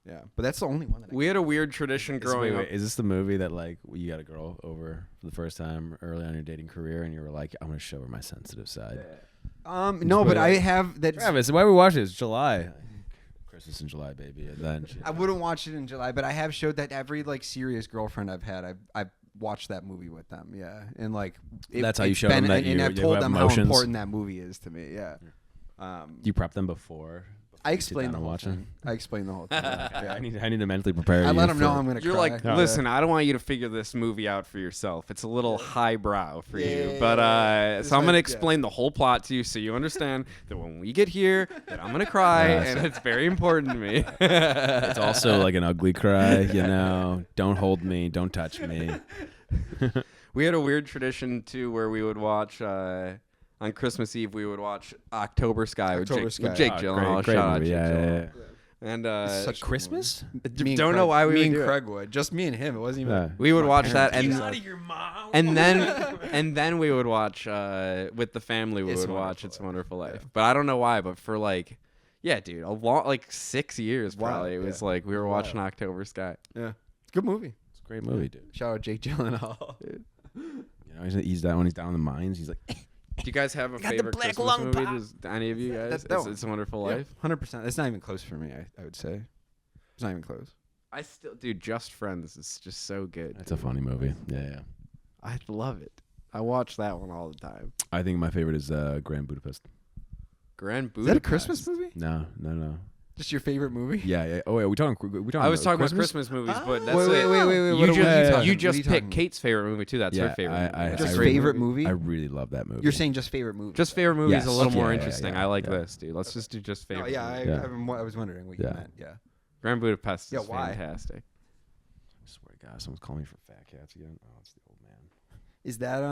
yeah. But that's the only one that We had a weird tradition growing up. Is this the movie that like you got a girl over for the first time early on in your dating career, and you were like, I'm gonna show her my sensitive side? No, but I have that. Travis, why we watch this? July. Christmas in July, baby. And then I wouldn't watch it in July, but I have showed that every like serious girlfriend I've had, I've watched that movie with them. Yeah, and like that's how you show them that and I've you told have them emotions. how important that movie is to me. Yeah. Do you prep them before? I you sit explain down the and whole watch thing. I explain the whole thing. Yeah, I need to mentally prepare. I you let them know for- I'm gonna. You're cry. like, listen, I don't want you to figure this movie out for yourself. It's a little highbrow for you. But so I'm going to explain the whole plot to you so you understand that when we get here, that I'm going to cry, and it's very important to me. It's also like an ugly cry, you know. Don't hold me. Don't touch me. We had a weird tradition, too, where we would watch... on Christmas Eve, we would watch October Sky with Jake Gyllenhaal. Great Shout out movie. Jake Yeah, Gyllenhaal. yeah. And Such Christmas? Don't know why we me would and do it. Craig would. Just me and him. It wasn't even. Yeah. We would my watch that, parents. and then we would watch with the family. We would watch It's a Wonderful Life. But I don't know why. But for like, yeah, dude, a long like 6 years probably. It was like we were watching October Sky. Yeah, it's a good movie. It's a great movie, dude. Shout out Jake Gyllenhaal. You know, he's that when he's down in the mines. He's like, Do you guys have a favorite Christmas movie? Does any of you guys? It's a Wonderful Life. 100%. It's not even close for me. I would say it's not even close. I still, dude, Just Friends is just so good. that's a funny movie. Yeah, yeah. I love it. I watch that one all the time. I think my favorite is Grand Budapest. Grand Is Budapest. that a Christmas movie? No. Just your favorite movie? Yeah, yeah. Oh, yeah. We talking I was talking Christmas? about Christmas movies, but that's Wait. it. What You are just, you talking- you what are just you picked talking- Kate's favorite movie too. That's her favorite movie. I Just really- favorite movie? I really love that movie. You're saying just favorite movie? Just favorite movie is Yes. a little Okay, more yeah, interesting. yeah, I like yeah. this, dude. Let's just do just Oh, favorite. yeah, movie. I was wondering what you Yeah. meant. Yeah. Grand Budapest Yeah, is why? fantastic. I swear to God, someone's calling me for fat cats again. Oh, it's the old man. Is that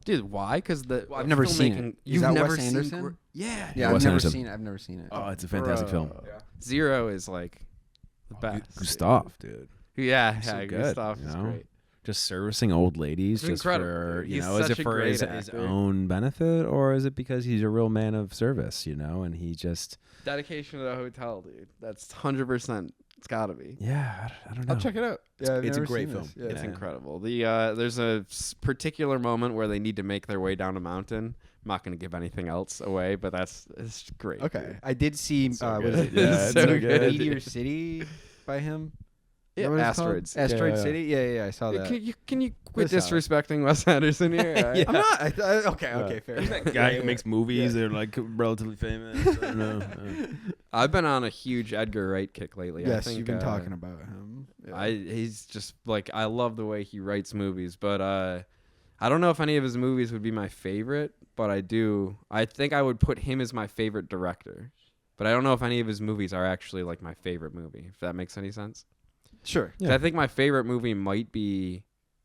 Dude, why? Because I've never seen it. Is You've that never Wes seen Anderson? Yeah. Yeah, Wes I've never Anderson. seen it. I've never seen it. Oh, it's a fantastic film. Zero is like the best. Gustav, dude. Yeah, So yeah. good, Gustav you is know? great. Just servicing old ladies, It's just incredible, for dude. you He's know, is such it a for great his actor. own benefit, or is it because he's a real man of service? You know, and he just Dedication to the Hotel, dude. That's 100%. It's gotta be. yeah, I don't know. I'll check it out. It's- Yeah, I've it's a never great seen film. this. Yeah. It's Yeah. incredible. There's a particular moment where they need to make their way down a mountain. I'm not going to give anything else away, but it's great. Okay, dude. I did see. so Was good. it Yeah, it's so good. Meteor City by him? Is Yeah, that what it's called? Asteroids. Asteroid Yeah. City. Yeah, I saw that. Can you quit I saw it. disrespecting Wes Anderson here? I'm not. Okay, fair. enough. That guy who makes movies, they're like relatively famous. I don't know. I've been on a huge Edgar Wright kick lately. I Yes, think, you've been talking about him. Yeah. He's just like, I love the way he writes movies, but I don't know if any of his movies would be my favorite, but I think I would put him as my favorite director. But I don't know if any of his movies are actually like my favorite movie, if that makes any sense. Sure. 'Cause I think my favorite movie might be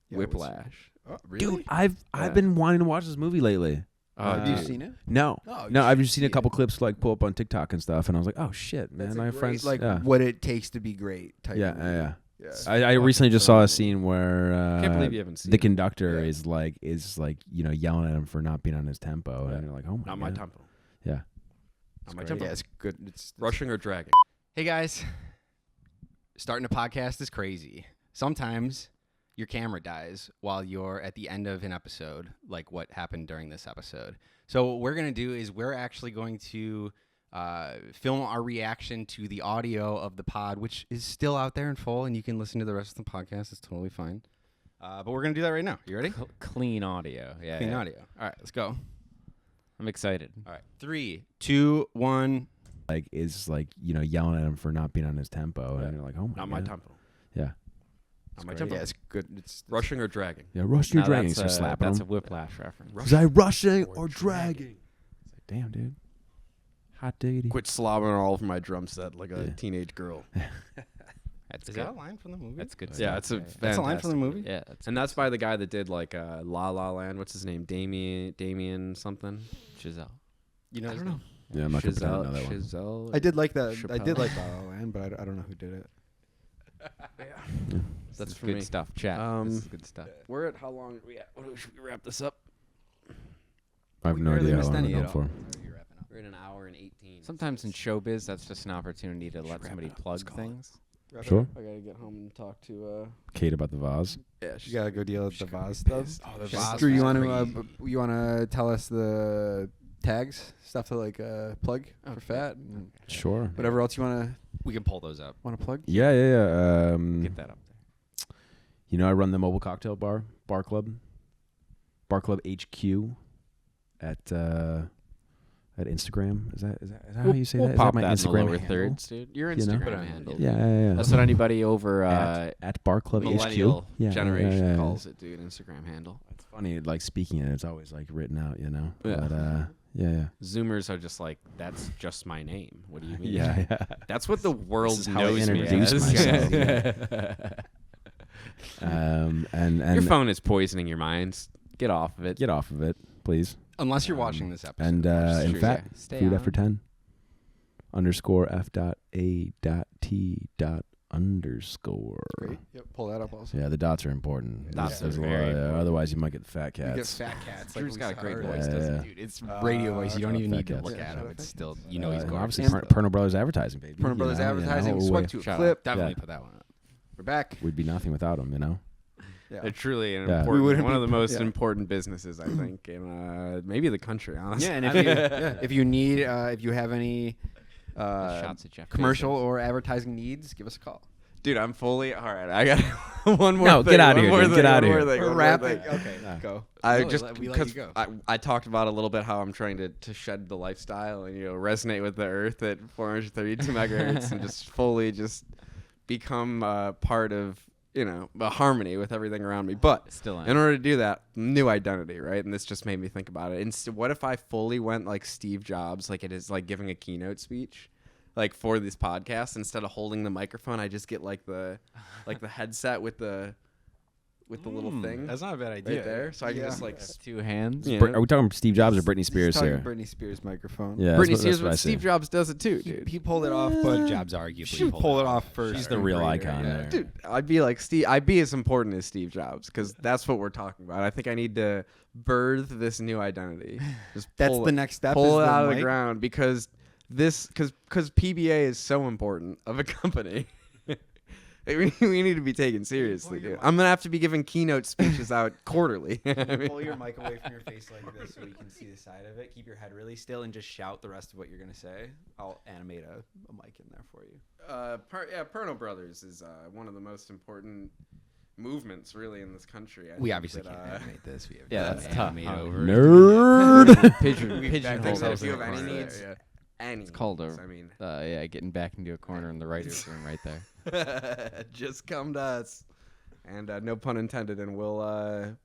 Yeah, what's- Whiplash. Oh, really? Dude, I've been wanting to watch this movie lately. Have you seen it? No, Oh, no, you I've should just seen a see couple it. clips like pull up on TikTok and stuff, and I was like, oh shit, man, That's a my great, friends, like yeah, what it takes to be great. Type yeah, of movie. yeah. Yeah. I recently just saw a scene where Can't believe you haven't seen the it. conductor Yeah. is like you know yelling at him for not being on his tempo, Yeah. and you're like, oh my Not god, my tempo. yeah, Not my Yeah, tempo. it's good. It's Rushing or dragging? Hey guys, starting a podcast is crazy. Sometimes your camera dies while you're at the end of an episode, like what happened during this episode. So what we're going to do is we're actually going to film our reaction to the audio of the pod, which is still out there in full, and you can listen to the rest of the podcast. It's totally fine. But we're going to do that right now. You ready? Clean audio. Yeah. Clean yeah. audio. All right, let's go. I'm excited. All right, 3, 2, 1. like is like you know yelling at him for not being on his tempo, Yeah. and you're like, oh my Not god, my tempo. yeah, Not my Yeah, tempo. it's good. It's Rushing or dragging? yeah, rushing Now or dragging, that's so slapping that's him. a Whiplash reference. Was I rushing or dragging? It's like, damn, dude, hot diggity. Quit slobbering all over my drum set like a Yeah. teenage girl. That's Is good. that a line from the movie? That's good. Yeah, it's a stuff. That's a line from the movie? Yeah. That's And that's by the guy that did like La La Land. What's his name? Damien something. Giselle. You know, I don't know. Yeah, I'm not gonna pretend I know that one. Chazelle. I did like that. I Chappelle. did like La La Land, but I don't know who did it. This That's is for good me. stuff, chat. This is good stuff. We're at how long are we at? Should we wrap this up? I have We no barely idea how missed long any we're at going all. for. We're at an hour and 18. Sometimes in showbiz, that's just an opportunity to let wrap somebody it up. plug Let's call it. things. Sure, I gotta get home and talk to. Kate about the vase. Yeah, You gotta go deal with the she's gonna be Vaz stuff. pissed. Oh, the Just- Vaz Drew, you was want to you want to tell us the tags stuff to like plug for Fat and Sure. whatever else you want We can pull those up. to plug. Yeah. Get that up there. You know, I run the mobile cocktail bar club HQ at Instagram. Is that how you say We'll that? Is pop that my that in the Instagram lower handle? thirds, dude. Your You know? Instagram handle. Yeah. That's what anybody over at bar club millennial HQ. Yeah, generation yeah. calls it, dude. Instagram handle. It's funny, like speaking it, it's always like written out, you know. Yeah. But yeah. Zoomers are just like, that's just my name. What do you mean? Yeah. That's what the world This is how I knows me introduce as. myself. And Your phone is poisoning your minds. Get off of it. get off of it, please. Unless you're watching this episode. And in true, fact, yeah. Stay food on after 10 _F.A.T._. Great. Yep. Pull that up also. Yeah, the dots are important. Dots There's are a lot very of- important. otherwise, you might get the fat You cats. get Fat Cats. Drew's got a great earlier. voice, doesn't Yeah. he? Dude, it's radio voice. You don't even Fat need to Cats. look Yeah, at him. It's still, you know, he's And gorgeous. obviously, Perno Brothers Advertising, baby. Perno Brothers Advertising. we- Swipe to a Shout out. clip. Definitely Yeah. put that one up. We're back. We'd be nothing without them, you know. Yeah. They're truly an Yeah. We important, wouldn't one be- of the most yeah. important businesses, I think, in maybe the country, honestly. Yeah, and if you, if you need, if you have any Shots at Jeff commercial Bezos. or advertising needs, give us a call. Dude, I'm fully all right. I got one more. No, thing, get out one of more here. thing, Get out of one more here. thing, We're one more wrapping. thing. Okay, go. I No, just we let because you go. I talked about a little bit how I'm trying to shed the lifestyle and resonate with the earth at 432 megahertz and just fully just become part of a harmony with everything around me. But Still am. in order to do that, new identity, right? And this just made me think about it. And what if I fully went like Steve Jobs, like it is like giving a keynote speech? Like for this podcast, instead of holding the microphone, I just get like the headset with the little thing. That's not a bad idea. Right there, so I can just like two hands. Yeah. Are we talking Steve Jobs or Britney Spears Talking here? Britney Spears microphone. Yeah, Britney that's Spears, what I but see. Steve Jobs does it too, dude. He pulled it off, But but Jobs arguably she pulled it off first. She's the real Greater, icon yeah. there. Dude, I'd be like Steve. I'd be as important as Steve Jobs because that's what we're talking about. I think I need to birth this new identity. Just That's pull the it- next step. Pull is it the out of the mic. ground because P.B.A. is so important of a company. We need to be taken seriously, dude. I'm gonna have to be giving keynote speeches out quarterly. I mean, Pull your mic away from your face like this so we can see the side of it. Keep your head really still and just shout the rest of what you're gonna say. I'll animate a mic in there for you. Perno Brothers is one of the most important movements, really, in this country. I We think obviously that, can't animate this. We have yeah, to that's tough. Nerd. I think that if you have any needs, It's called I mean, getting back into a corner in the writer's room right there. just come to us, and no pun intended, and we'll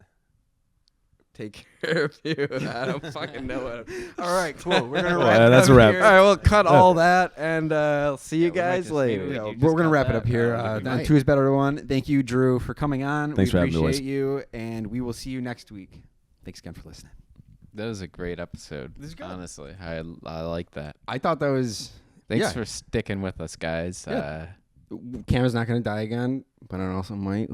take care of you. I don't fucking know what. All right, cool. We're gonna Yeah, wrap it that's up a wrap. All here. right, we'll cut all that, and I'll see you we might guys just- later. maybe we Yeah, do we're just gonna cut wrap it that. up here. I think we Down might. two is better to one. Thank you, Drew, for coming on. Thanks we for having me, boys. appreciate you, and we will see you next week. Thanks again for listening. That was a great episode. This is good. Honestly, I like that. I thought that was. Thanks Yeah. for sticking with us, guys. Yeah. Camera's not gonna die again, but it also might.